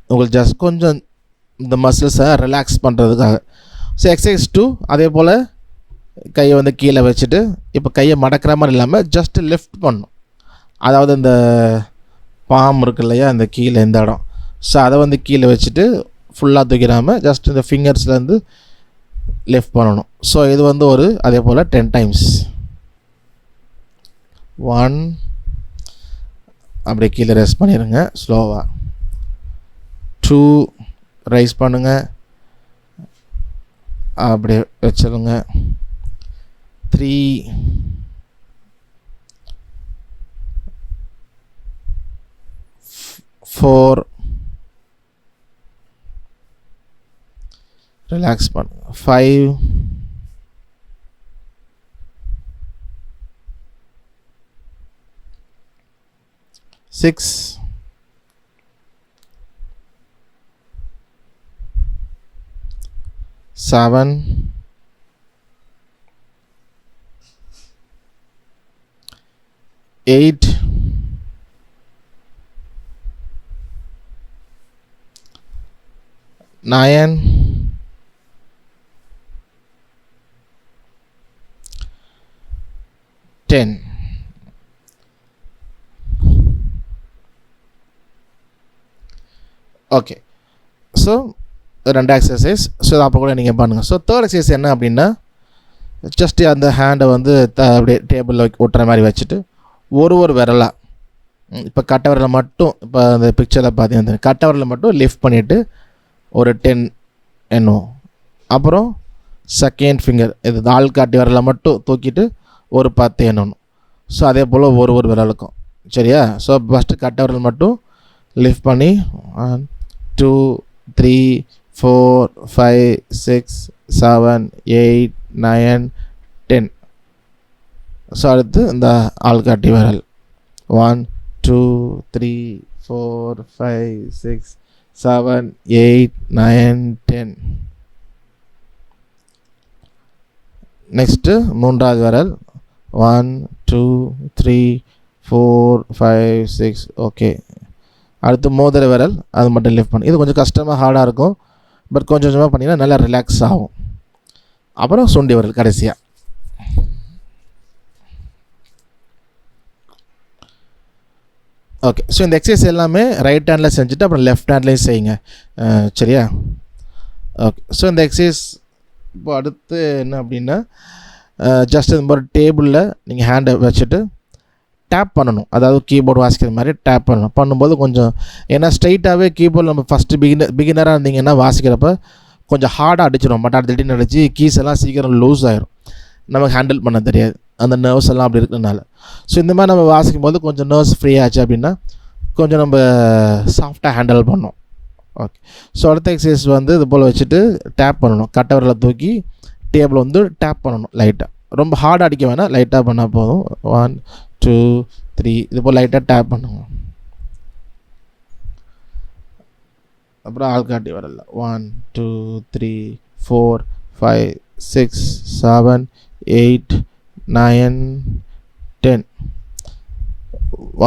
உங்களுக்கு ஜஸ்ட் கொஞ்சம் இந்த மசில்ஸை ரிலாக்ஸ் பண்ணுறதுக்காக. ஸோ எக்ஸசைஸ் 2 அதே போல் கையை வந்து கீழே வச்சுட்டு, இப்போ கையை மடக்கிற மாதிரி இல்லாமல் ஜஸ்ட்டு லிஃப்ட் பண்ணணும். அதாவது இந்த பாம் இருக்கு இல்லையா, இந்த கீழே இந்த இடம், ஸோ அதை வந்து கீழே வச்சுட்டு ஃபுல்லாக தூக்கிடாமல் ஜஸ்ட் இந்த ஃபிங்கர்ஸ்லேருந்து லிஃப்ட் பண்ணணும். ஸோ இது வந்து ஒரு அதே போல் 10 டைம்ஸ். 1, அப்படியே கீழே ரெஸ்ட் பண்ணிடுங்க ஸ்லோவாக. 2 ரைஸ் பண்ணுங்கள், அப்படியே வச்சிருங்க. 3 4 ரிலாக்ஸ் பண்ணுங்க. 5 6 7 8 9 10. Okay, so 2 exercise. ஸோ அப்போ கூட நீங்கள் பண்ணுங்கள். ஸோ தேர்ட் எக்ஸசைஸ் என்ன அப்படின்னா, ஜஸ்ட் அந்த ஹேண்டை வந்து அப்படியே டேபிளில் ஒட்டுற மாதிரி வச்சுட்டு ஒரு விரலாக, இப்போ கட்டை விரலை மட்டும், இப்போ அந்த பிக்சரில் பார்த்தீங்கன்னா கட்டை விரலை மட்டும் லிஃப்ட் பண்ணிவிட்டு ஒரு 10 எண்ணுவோம். அப்புறம் செகண்ட் ஃபிங்கர், இது ஆள்காட்டி விரலை மட்டும் தூக்கிட்டு ஒரு 10 எண்ணணும். ஸோ அதே போல் ஒரு விரலுக்கும், சரியா? ஸோ ஃபஸ்ட்டு கட்டை விரல் மட்டும் லிஃப்ட் பண்ணி 1 2 3 4 5 6 7 8 9 10. ஸோ அடுத்து இந்த ஆள்காட்டி விரல் 1 2 3 4 5 6 7 8 9 10. நெக்ஸ்ட்டு மூன்றாவது விரல் 1 2 3 4 5 6. ஓகே, அடுத்து மோதிர விரல், அது மட்டும் லிஃப்ட் பண்ணி. இது கொஞ்சம் கஷ்டமாக ஹார்டாக இருக்கும், பட் கொஞ்சம் கொஞ்சமாக பண்ணிங்கன்னா நல்லா ரிலாக்ஸ் ஆகும். அப்புறம் சுண்டி விரல் கடைசியாக. ஓகே, ஸோ இந்த எக்ஸசைஸ் எல்லாமே ரைட் ஹேண்டில் செஞ்சுட்டு அப்புறம் லெஃப்ட் ஹேண்ட்லேயும் செய்யுங்க, சரியா? ஓகே, ஸோ இந்த எக்ஸசைஸ் இப்போ அடுத்து என்ன அப்படின்னா, ஜஸ்ட் இந்த மாதிரி டேபிளில் நீங்கள் ஹேண்டை வச்சுட்டு டேப் பண்ணணும். அதாவது கீபோர்டு வாசிக்கிற மாதிரி டேப் பண்ணணும். பண்ணும்போது கொஞ்சம், ஏன்னா ஸ்ட்ரைட்டாகவே கீபோர்டு நம்ம ஃபஸ்ட்டு பிகினராக இருந்தீங்கன்னா வாசிக்கிறப்ப கொஞ்சம் ஹார்டாக அடிச்சிடும். பட் அது திடீர்னு அடிச்சு கீஸ் எல்லாம் சீக்கிரம் லூஸ் ஆகிரும், நமக்கு ஹேண்டில் பண்ண தெரியாது, அந்த நர்வ்ஸ் எல்லாம் அப்படி இருக்கிறதுனால. ஸோ இந்த மாதிரி நம்ம வாசிக்கும் போது கொஞ்சம் நர்வ்ஸ் ஃப்ரீ ஆச்சு அப்படின்னா கொஞ்சம் நம்ம சாஃப்டாக ஹேண்டில் பண்ணோம். ஓகே, ஸோ அடுத்த எக்ஸசைஸ் வந்து இது போல் வச்சுட்டு டேப் பண்ணணும். கட்டை விரலை தூக்கி டேபிள் வந்து டேப் பண்ணணும் லைட்டாக. ரொம்ப ஹார்டாக அடிக்க வேணாம், லைட்டாக பண்ணால் போதும். 1 2 3 இது போல் லைட்டாக டேப் பண்ணுங்க. அப்புறம் ஆள்காட்டி வரல 1 2 3 4 5 6 7 8 9 10.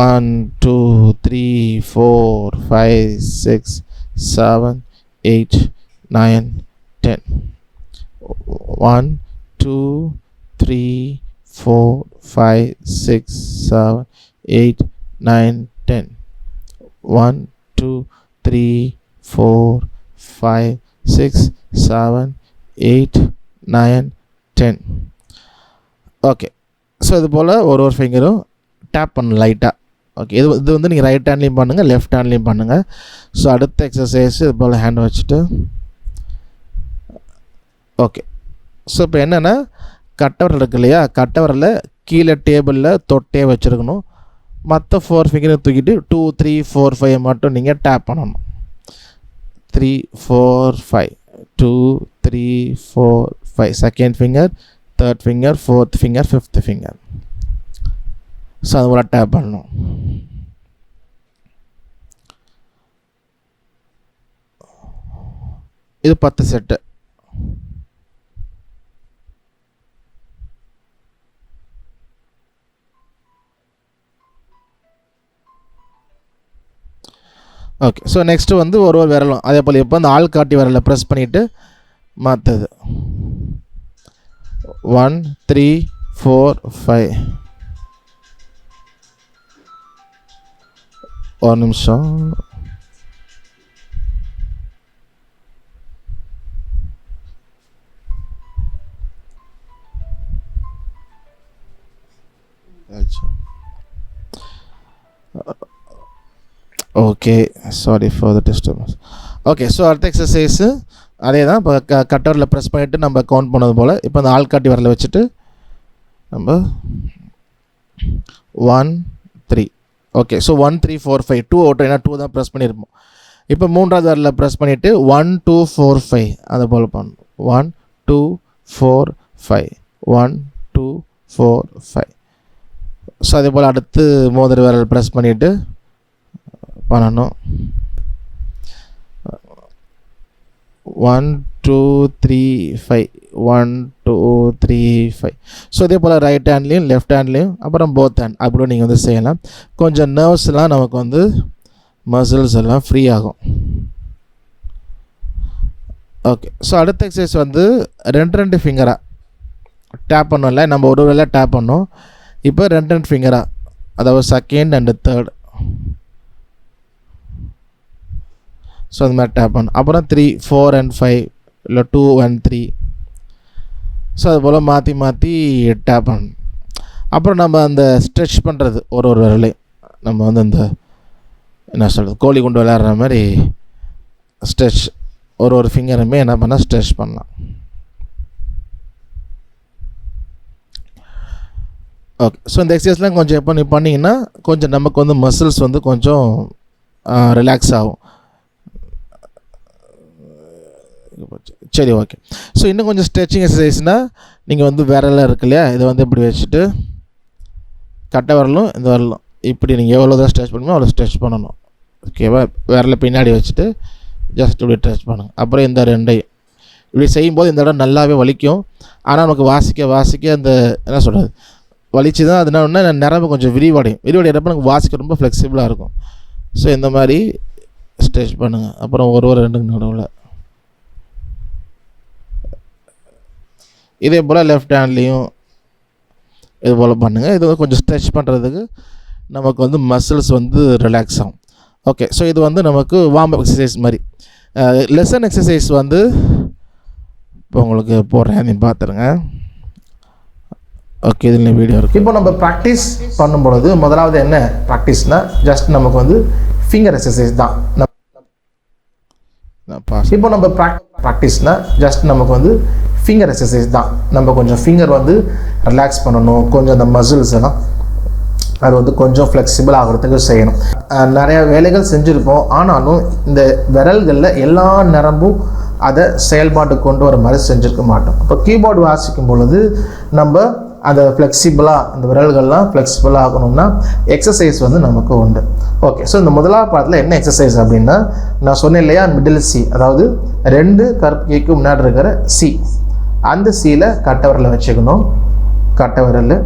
1 2 3 4 5 6 7 8 9 10. 1 2 3 4 5 6 7 8 9 10. 1 2 3 4 5 6 7 8 9 10. ஓகே, ஸோ இது போல் ஒரு ஃபிங்கரும் டேப் பண்ணணும் லைட்டாக. ஓகே, இது வந்து நீங்கள் ரைட் ஹேண்ட்லேயும் பண்ணுங்கள், லெஃப்ட் ஹேண்ட்லேயும் பண்ணுங்கள். ஸோ அடுத்த எக்ஸசைஸ் இது போல் ஹேண்ட் வச்சுட்டு. ஓகே, ஸோ இப்போ என்னென்னா கட்டவரல் இருக்கு இல்லையா, கட்டவரலை கீழே டேபிளில் தொட்டே வச்சுருக்கணும். மற்ற 4 ஃபிங்கரையும் தூக்கிட்டு 2 3 4 5 மட்டும் நீங்கள் டேப் பண்ணணும். 3 4 5 2 3 4 5 second finger, third finger, fourth finger, fifth finger. So அது போல் டேப் பண்ணணும். இது 10 செட்டு. ஓகே, ஸோ நெக்ஸ்ட்டு வந்து ஒரு விரலும் அதே போல் இப்போ அந்த ஆள்காட்டி விரலை ப்ரெஸ் பண்ணிவிட்டு மாற்றுது. 1 3 4 5. ஒரு நிமிஷம். Okay, sorry for the disturbance. Okay, so அடுத்த எக்ஸசைஸு அதே தான். இப்போ கட்டரில் ப்ரெஸ் பண்ணிவிட்டு நம்ம கவுண்ட் பண்ணது போல் இப்போ அந்த ஆள்காட்டி விரலை வச்சுட்டு நம்ம 1 3. Okay, so 1 3 4 5 2 out. ஏன்னா 2 தான் ப்ரெஸ் பண்ணியிருப்போம். இப்போ மூன்றாவது விரலில் ப்ரெஸ் பண்ணிவிட்டு 1 2 4 5 அதை போல் பண்ணணும். 1 2 4 5 1 2 4 5. ஸோ அதே போல் அடுத்து மோதிர விரல் ப்ரெஸ் பண்ணிவிட்டு பண்ணணும். 1 2 3 5 1 2 3 5. ஸோ இதே போல் ரைட் ஹேண்ட்லேயும் லெஃப்ட் ஹேண்ட்லேயும் அப்புறம் போத் ஹேண்ட் அப்படி நீங்கள் வந்து செய்யலாம். கொஞ்சம் நர்வ்ஸ்லாம் நமக்கு வந்து மசில்ஸ் எல்லாம் ஃப்ரீ ஆகும். ஓகே, ஸோ அடுத்த எக்ஸசைஸ் வந்து 2 ஃபிங்கராக டேப் பண்ணோம்ல, நம்ம ஒரு வேளை டேப் பண்ணோம். இப்போ 2 ஃபிங்கராக, அதாவது செகண்ட் அண்டு தேர்ட். ஸோ அது மாதிரி டேப் பண்ணணும். அப்புறம் 3 4 and 5 இல்லை 2 and 3. ஸோ அது போல் மாற்றி மாற்றி டேப் பண்ணணும். அப்புறம் நம்ம அந்த ஸ்ட்ரெச் பண்ணுறது ஒரு விரலையும் நம்ம வந்து இந்த என்ன சொல்கிறது, கோழி குண்டு விளையாடுற மாதிரி ஸ்ட்ரெச் ஒரு ஃபிங்கருமே என்ன பண்ணால் ஸ்ட்ரெச் பண்ணலாம். ஓகே, ஸோ இந்த எக்ஸசைஸ்லாம் கொஞ்சம் எப்போ நீ பண்ணிங்கன்னா கொஞ்சம் நமக்கு வந்து மசில்ஸ் வந்து கொஞ்சம் ரிலாக்ஸ் ஆகும். சரி, ஓகே. ஸோ இன்னும் கொஞ்சம் ஸ்ட்ரெச்சிங் எக்ஸசைஸ்னால் நீங்கள் வந்து விரலில் இருக்கு இல்லையா, இதை வந்து இப்படி வச்சுட்டு கட்டை விரலும் இந்த விரலும் இப்படி நீங்கள் எவ்வளோ தான் ஸ்ட்ரெச் பண்ணணுமோ அவ்வளோ ஸ்ட்ரெச் பண்ணணும். ஓகேவா? விரலை பின்னாடி வச்சுட்டு ஜஸ்ட் இப்படி ஸ்ட்ரெச் பண்ணுங்கள். அப்புறம் இந்த 2 இப்படி செய்யும்போது இந்த இடம் நல்லாவே வலிக்கும். ஆனால் நமக்கு வாசிக்க அந்த என்ன சொல்கிறது வலிச்சு தான் அது என்ன நரம்பு கொஞ்சம் விரிவடைகிறப்ப நமக்கு வாசிக்க ரொம்ப ஃப்ளெக்சிபிளாக இருக்கும். ஸோ இந்த மாதிரி ஸ்ட்ரெச் பண்ணுங்கள். அப்புறம் ஒரு 2 நடுவில் இதே போல் லெஃப்ட் ஹேண்ட்லேயும் இது போல் பண்ணுங்கள். இது கொஞ்சம் ஸ்ட்ரெச் பண்ணுறதுக்கு நமக்கு வந்து மசில்ஸ் வந்து ரிலாக்ஸ் ஆகும். ஓகே, ஸோ இது வந்து நமக்கு வார்ம் அப் எக்ஸசைஸ் மாதிரி. லெசன் எக்ஸசைஸ் வந்து இப்போ உங்களுக்கு போடுறேன், நீ பார்த்துருங்க. ஓகே, இதில் வீடியோ இருக்குது. இப்போ நம்ம ப்ராக்டிஸ் பண்ணும்பொழுது முதலாவது என்ன ப்ராக்டிஸ்னால் ஜஸ்ட் நமக்கு வந்து ஃபிங்கர் எக்ஸசைஸ் தான். இப்போ நம்ம ப்ராக்டிஸ்னால் ஜஸ்ட் நமக்கு வந்து ஃபிங்கர் எக்ஸசைஸ் தான். நம்ம கொஞ்சம் ஃபிங்கர் வந்து ரிலாக்ஸ் பண்ணணும், கொஞ்சம் அந்த மசில்ஸ் எல்லாம் அது வந்து கொஞ்சம் ஃப்ளெக்சிபிள் ஆகிறதுக்கு செய்யணும். நிறையா வேலைகள் செஞ்சுருப்போம், ஆனாலும் இந்த விரல்களில் எல்லா நரம்பும் அதை செயல்பாட்டுக்கு கொண்டு வர மாதிரி செஞ்சுருக்க மாட்டோம். இப்போ கீபோர்டு வாசிக்கும் பொழுது நம்ம அதை ஃப்ளெக்சிபிளாக அந்த விரல்கள்லாம் ஃப்ளெக்சிபிளாக ஆகணும்னா எக்ஸசைஸ் வந்து நமக்கு உண்டு. ஓகே, ஸோ இந்த முதலாவது பாடத்தில் என்ன எக்ஸசைஸ் அப்படின்னா, நான் சொன்னேன் இல்லையா, மிடில் சி, அதாவது 2 கருப்பு கேக்கு முன்னாடி இருக்கிற சி, அந்த சியில் கட்டை விரலை வச்சுக்கணும். கட்டை விரல்,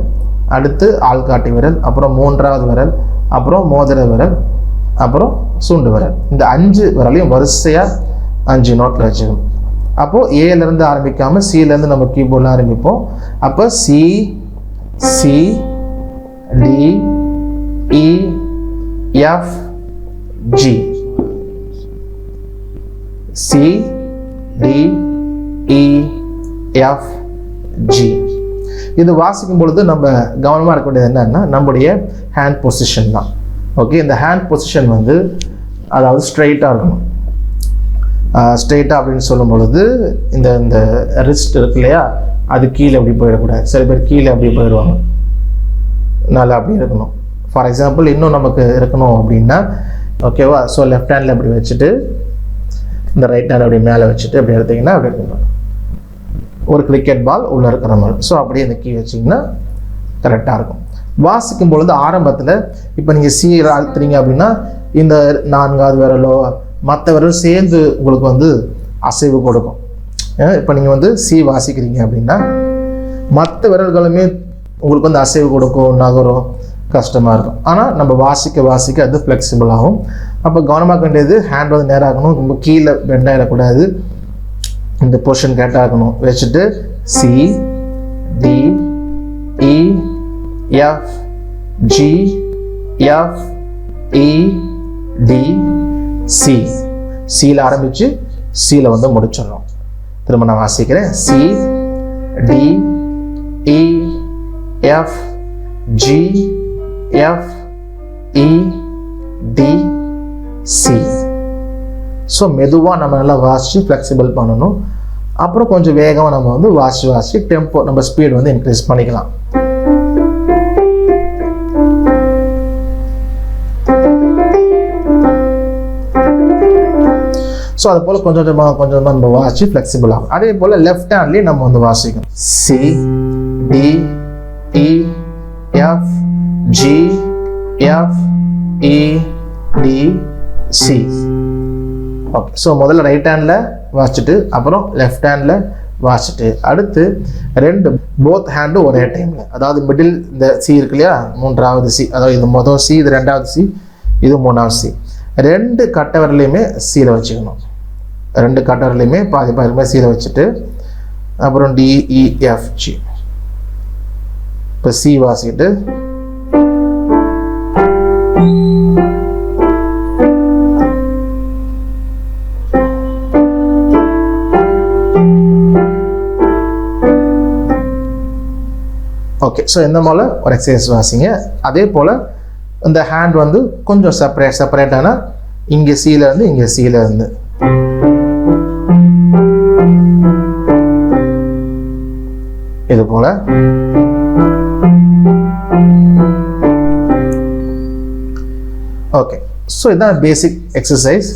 அடுத்து ஆள்காட்டி விரல், அப்புறம் 3வது விரல், அப்புறம் மோதிர விரல், அப்புறம் சுண்டு விரல். இந்த 5 விரலையும் வரிசையாக 5 நோட்டில் வச்சுக்கணும். அப்போது ஏலேருந்து ஆரம்பிக்காமல் சிலேருந்து நம்ம கீபோர்டில் ஆரம்பிப்போம். அப்போ C C D E F G, C D E F G. இது வாசிக்கும் பொழுது நம்ம கவனமாக இருக்க வேண்டியது என்னன்னா நம்முடைய ஹேண்ட் பொசிஷன் தான். ஓகே, இந்த ஹேண்ட் பொசிஷன் வந்து அதாவது ஸ்ட்ரெயிட்டாக இருக்கணும். ஸ்ட்ரெயிட்டாக அப்படின்னு சொல்லும் பொழுது இந்த இந்த ரிஸ்ட் இருக்கு இல்லையா, அது கீழே அப்படி போயிடக்கூடாது. சில பேர் கீழே அப்படி போயிடுவாங்க, நல்லா அப்படி இருக்கணும். ஃபார் எக்ஸாம்பிள் இன்னும் நமக்கு இருக்கணும் அப்படின்னா, ஓகேவா, ஸோ லெஃப்ட் ஹேண்டில் அப்படி வச்சுட்டு இந்த ரைட் ஹேண்ட் அப்படி மேலே வச்சுட்டு அப்படி எடுத்திங்கன்னா அப்படி இருக்கணும். ஒரு கிரிக்கெட் பால் உள்ளே இருக்கிற மாதிரி. ஸோ அப்படியே இந்த கீ வச்சிங்கன்னா கரெக்டாக இருக்கும். வாசிக்கும் பொழுது ஆரம்பத்தில் இப்போ நீங்கள் சி அழுத்துறீங்க அப்படின்னா இந்த 4வது விரலோ மற்ற விரல் சேர்ந்து உங்களுக்கு வந்து அசைவு கொடுக்கும். இப்போ நீங்கள் வந்து சி வாசிக்கிறீங்க அப்படின்னா மற்ற விரல்களுமே உங்களுக்கு வந்து அசைவு கொடுக்கும், நகரும், கஷ்டமாக இருக்கும். ஆனால் நம்ம வாசிக்க அது ஃப்ளெக்சிபிள் ஆகும். அப்போ கவனமாக வேண்டியது ஹேண்ட் வந்து நேராக இருக்கணும், ரொம்ப கீழே பெண்ட் ஆகிடக்கூடாது. இந்த பொசிஷன் கரெக்டாக இருக்கணும். வச்சுட்டு C D E F G F E D C, சியில் ஆரம்பித்து சியில் வந்து முடிச்சிடணும். திரும்ப நான் வாசிக்கிறேன். C D E F G F E D C. So மெதுவாக நம்ம நல்லா வாசித்து ஃப்ளெக்சிபிள் பண்ணணும். அப்புறம் கொஞ்சம் வேகமாக நம்ம வந்து வாசி டெம்போ நம்ம ஸ்பீட் வந்து இன்க்ரீஸ் பண்ணிக்கலாம். ஸோ அது போல் கொஞ்சம் கொஞ்சமாக நம்ம வாசி ஃப்ளெக்சிபிள் ஆகும். அதே போல் லெஃப்ட் ஹேண்ட்லேயும் நம்ம வந்து வாசிக்கணும். C, D, E, F, G, F, E, D, C. Okay. So முதல்ல ரைட் ஹேண்டில் வாசிச்சுட்டு அப்புறம் லெஃப்ட் ஹேண்டில் வாசிச்சுட்டு அடுத்து ரெண்டு போத் ஹேண்டும் ஒரே டைமில், அதாவது மிடில் இந்த சி இருக்கு இல்லையா, மூன்றாவது சி, அதாவது இது மொதல் சி, இது ரெண்டாவது சி, இது மூணாவது சி, ரெண்டு கட்டை விரலையுமே சீல வச்சுக்கணும். ரெண்டு கட்டை விரலையுமே பாதி பாதிமே சீல வச்சுட்டு அப்புறம் டி, இ, எஃப், ஜி. இப்போ சி வாசிக்கிட்டு ஓகே. ஸோ இந்த போல் ஒரு எக்ஸசைஸ் வாசிங்க. அதே போல் இந்த ஹேண்ட் வந்து கொஞ்சம் செப்பரேட்டான இங்கே சீல இருந்து இங்கே சீல இருந்து இது போல். ஓகே. ஸோ இதுதான் basic exercise.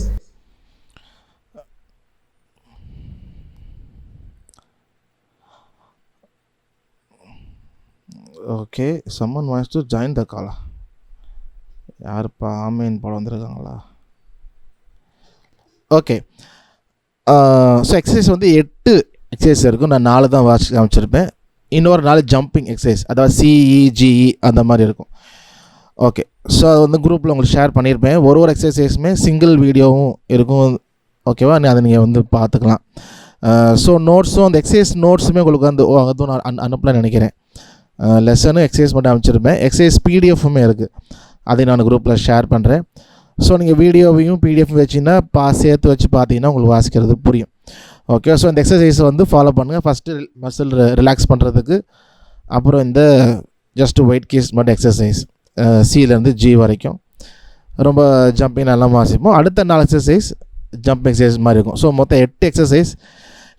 Okay. someone wants to join the call. யாருப்பா ஆமேன் போல வந்திருக்காங்களா? ஓகே. ஸோ எக்ஸசைஸ் வந்து 8 எக்ஸசைஸ் இருக்கும். நான் 4 தான் வாட்ச் காமிச்சிருப்பேன். இன்னொரு 4 ஜம்பிங் எக்ஸசைஸ், அதாவது சிஇஜிஇ அந்த மாதிரி இருக்கும். ஓகே. ஸோ அது வந்து குரூப்பில் உங்களுக்கு ஷேர் பண்ணியிருப்பேன். ஒரு எக்ஸசைஸுமே சிங்கிள் வீடியோவும் இருக்கும். ஓகேவா? அதை நீங்கள் வந்து பார்த்துக்கலாம். ஸோ நோட்ஸும் அந்த எக்ஸசைஸ் நோட்ஸுமே உங்களுக்கு வந்து அதுவும் நான் அனுப்பலான்னு நினைக்கிறேன். லெசனும் எக்ஸசைஸ் மட்டும் அமைச்சிருப்பேன். எக்ஸசைஸ் பிடிஎஃப்புமே இருக்குது, அதை நான் குரூப்பில் ஷேர் பண்ணுறேன். ஸோ நீங்கள் வீடியோவையும் பிடிஎஃப் வச்சிங்கன்னா சேர்த்து வச்சு பார்த்தீங்கன்னா உங்களுக்கு வாசிக்கிறது புரியும். ஓகே. ஸோ இந்த எக்ஸசைஸை வந்து ஃபாலோ பண்ணுங்கள். ஃபஸ்ட்டு மசில் ரிலாக்ஸ் பண்ணுறதுக்கு, அப்புறம் இந்த ஜஸ்ட் வெயிட் கேஸ் மட்டும் எக்ஸசைஸ் சிலேருந்து ஜி வரைக்கும் ரொம்ப ஜம்பிங் நல்லா வாசிப்போம். அடுத்த 4 எக்ஸசைஸ் ஜம்ப் எக்ஸசைஸ் மாதிரி இருக்கும். ஸோ மொத்தம் 8 எக்ஸசைஸ்.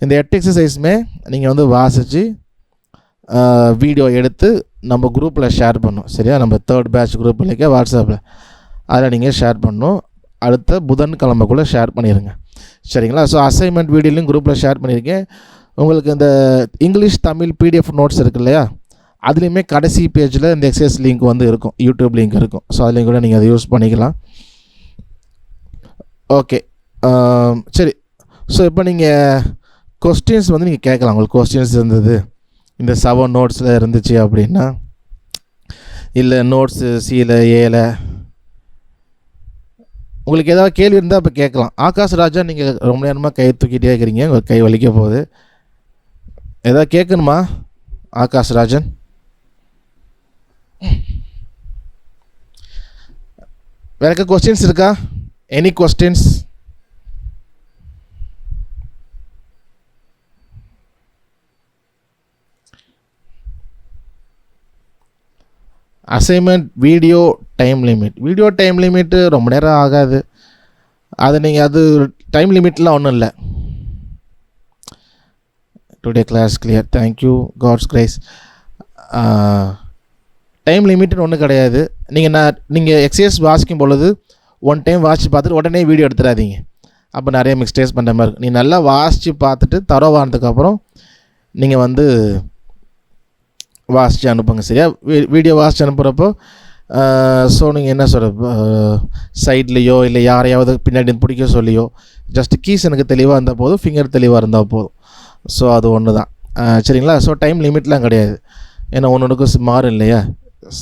இந்த 8 எக்ஸசைஸுமே நீங்கள் வந்து வாசித்து வீடியோ எடுத்து நம்ம குரூப்பில் ஷேர் பண்ணணும். சரியா? நம்ம 3rd பேட்ச் குரூப் இல்லைக்கா வாட்ஸ்அப்பில், அதில் நீங்கள் ஷேர் பண்ணணும். அடுத்த புதன்கிழமைக்குள்ளே ஷேர் பண்ணிடுங்க. சரிங்களா? ஸோ அசைன்மெண்ட் வீடியோலையும் குரூப்பில் ஷேர் பண்ணியிருக்கேன். உங்களுக்கு இந்த இங்கிலீஷ் தமிழ் பிடிஎஃப் நோட்ஸ் இருக்குது இல்லையா, அதுலேயுமே கடைசி பேஜில் இந்த எக்ஸசைஸ் லிங்க் வந்து இருக்கும், யூடியூப் லிங்க் இருக்கும். ஸோ அதுலேயும் கூட நீங்கள் அதை யூஸ் பண்ணிக்கலாம். ஓகே. சரி. ஸோ இப்போ நீங்கள் கொஸ்டின்ஸ் வந்து நீங்கள் கேட்கலாம். உங்களுக்கு கொஸ்டின்ஸ் இருந்தது இந்த 7 நோட்ஸில் இருந்துச்சு அப்படின்னா, இல்லை நோட்ஸு சியில் ஏல உங்களுக்கு ஏதாவது கேள்வி இருந்தால் இப்போ கேட்கலாம். ஆகாஷ் ராஜா, நீங்கள் ரொம்ப நேரமாக கை தூக்கிட்டே இருக்கிறீங்க, உங்கள் கை வலிக்க போகுது. ஏதாவது கேட்கணுமா ஆகாஷ் ராஜன்? வேறு கொஸ்டின்ஸ் இருக்கா? Any questions? Assignment video time limit ரொம்ப நேரம் ஆகாது. அது நீங்கள் அது டைம் லிமிட்லாம் ஒன்றும் இல்லை. Today class clear, thank you, God's grace. Time லிமிட்டுன்னு ஒன்றும் கிடையாது. நீங்கள் எக்ஸசைஸ் வாசிக்கும் பொழுது ஒன் டைம் வாசித்து பார்த்துட்டு உடனே வீடியோ எடுத்துடாதீங்க. அப்போ நிறைய மிஸ்டேக்ஸ் பண்ணுற மாதிரி இருக்கும். நீ நல்லா வாசித்து பார்த்துட்டு தரவானதுக்கப்புறம் நீங்கள் வந்து வாசித்து அனுப்புங்க. சரியா? வீடியோ வாசித்து அனுப்புகிறப்போ ஸோ நீங்கள் என்ன சொல்கிற சைட்லேயோ இல்லை யாரையாவது பின்னாடி பிடிக்க சொல்லியோ ஜஸ்ட் கீஸ் எனக்கு தெளிவாக இருந்தால் போதும், ஃபிங்கர் தெளிவாக இருந்தால் போதும். ஸோ அது ஒன்று தான். சரிங்களா? ஸோ டைம் லிமிட்லாம் கிடையாது. ஏன்னா ஒன்றுக்கும் மாறும் இல்லையா,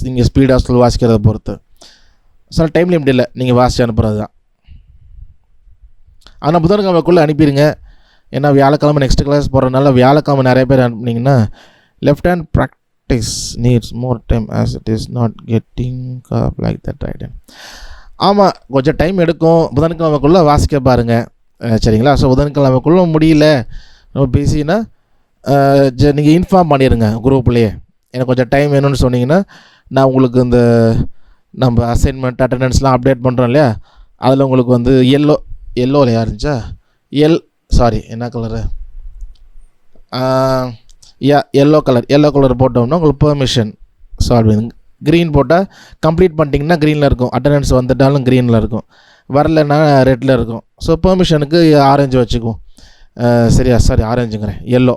நீங்கள் ஸ்பீடாக வாசிக்கிறத பொறுத்து. ஸோ டைம் லிமிட் இல்லை, நீங்கள் வாசித்து அனுப்புகிறது தான். ஆனால் புதன்கிழமைக்குள்ளே அனுப்பிடுங்க. ஏன்னா வியாழக்கிழமை நெக்ஸ்ட் கிளாஸ் போகிறதுனால வியாழக்கிழமை நிறைய பேர் அனுப்புனீங்கன்னா left hand practice needs more time as it is not getting up like that right. ஆமாம், கொஞ்சம் டைம் எடுக்கும். புதன்கிழமைக்குள்ளே வாசிக்க பாருங்கள். சரிங்களா? ஸோ புதன்கிழமைக்குள்ளே முடியல, ரொம்ப பிஸின்னா நீங்கள் இன்ஃபார்ம் பண்ணிடுங்க குரூப்லேயே. எனக்கு கொஞ்சம் டைம் வேணும்னு சொன்னீங்கன்னா நான் உங்களுக்கு இந்த நம்ம அசைன்மெண்ட் அட்டெண்டன்ஸ்லாம் அப்டேட் பண்ணுறோம் இல்லையா, அதில் உங்களுக்கு வந்து எல்லோவில் இருந்துச்சா என்ன கலரு, எல்லோ கலர் போட்டோம்னா உங்களுக்கு பெர்மிஷன் சால்வ். க்ரீன் போட்டால் கம்ப்ளீட் பண்ணிட்டீங்கன்னா க்ரீனில் இருக்கும், அட்டண்டன்ஸ் வந்துட்டாலும் க்ரீனில் இருக்கும், வரலைன்னா ரெட்டில் இருக்கும். ஸோ பெர்மிஷனுக்கு ஆரஞ்சு வச்சுக்குவோம். சரியா, சாரி ஆரஞ்சுங்கிறேன், எல்லோ.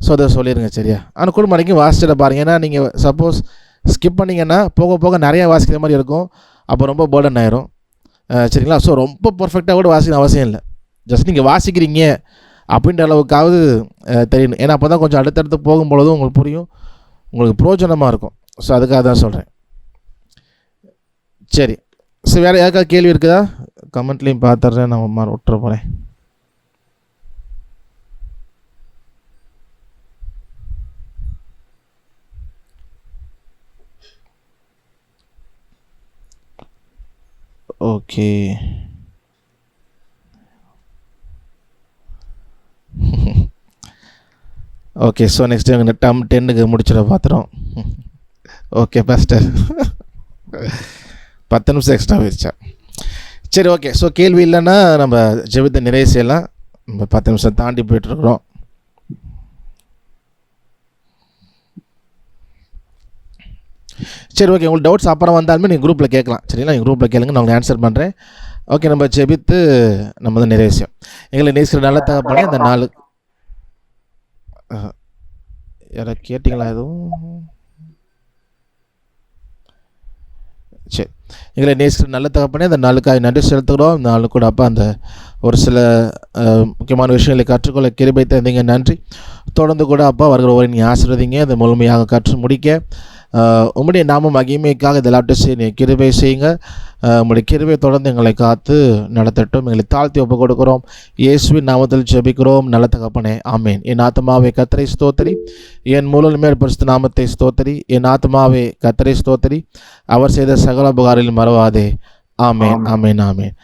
ஸோ அதை சொல்லிடுங்க சரியா. ஆனால் குடும்ப வரைக்கும் வாசிச்சிட பாருங்கள். ஏன்னா நீங்கள் சப்போஸ் ஸ்கிப் பண்ணிங்கன்னா போக போக நிறையா வாசிக்கிற மாதிரி இருக்கும், அப்போ ரொம்ப பேர்டன் ஆயிரும். சரிங்களா. ஸோ ரொம்ப பர்ஃபெக்டாக கூட வாசிக்கணும் அவசியம் இல்லை, ஜஸ்ட் நீங்கள் வாசிக்கிறீங்க அப்படின்ற அளவுக்காவது தெரியணும். ஏன்னா அப்போ தான் கொஞ்சம் அடுத்தடுத்து போகும்பொழுதும் உங்களுக்கு புரியும், உங்களுக்கு பிரயோஜனமாக இருக்கும். ஸோ அதுக்காக தான் சொல்கிறேன். சரி, ஸோ வேறு யாருக்காவது கேள்வி இருக்குதா? கமெண்ட்லேயும் பார்த்துட்றேன், நான் விட்டுற போகிறேன். Okay, okay. ஸோ நெக்ஸ்ட் எங்கள் டம் 10க்கு முடிச்சிட பார்த்துறோம். ஓகே பாஸ்டர், 10 நிமிஷம் எக்ஸ்ட்ரா போயிடுச்சா? சரி, ஓகே. ஸோ கேள்வி இல்லைன்னா நம்ம ஜெபத்தை நிறைவு செய்யலாம். நம்ம 10 நிமிஷம் தாண்டி போயிட்டுருக்குறோம். சரி, ஓகே. உங்களுக்கு டவுட்ஸ் அப்புறம் வந்தாலுமே நீங்கள் குரூப்பில் கேட்கலாம். சரிங்களா, நீங்கள் குரூப்பில் கேளுங்க, நான் உங்களுக்கு ஆன்சர் பண்ணுறேன். ஓகே, நம்ம ஜெபித்து நம்ம வந்து நிறைவு செய்யும். எங்களை நேசிக்கிற நல்ல தகப்பனே, அந்த 4 யாரை கேட்டிங்களா எதுவும்? சரி, எங்களை நேசிக்கிற நல்ல தகப்பனே, அந்த நாளுக்காக நன்றி செலுத்துகிறோம். இந்த நாள் கூட அப்பா அந்த ஒரு சில முக்கியமான விஷயங்களை கற்றுக்கொள்ள கிருபை தந்தீங்க, நன்றி. தொடர்ந்து கூட அப்பா வருகிற ஒவ்வொரு நீங்கள் ஆசீர்வதிங்க, அதை முழுமையாக கற்று முடிக்க உம்முடைய நாம மகிமைக்காக இதெல்லாம் செய்ய நீங்கள் கிருபை செய்யுங்க. உம்முடைய கிருபை தொடர்ந்து எங்களை காத்து நடத்தட்டும். எங்களை தாழ்த்தி ஒப்பு கொடுக்குறோம், இயேசுவின் நாமத்தில் ஜெபிக்கிறோம் நல்ல தகப்பனே, ஆமேன். என் ஆத்மாவே கர்த்தரை ஸ்தோத்திரி, என் முழு பரிசுத்த நாமத்தை ஸ்தோத்திரி. என் ஆத்மாவே கர்த்தரை ஸ்தோத்திரி, அவர் செய்த சகல உபகாரங்களில் மறவாதே. ஆமேன், ஆமேன், ஆமேன்.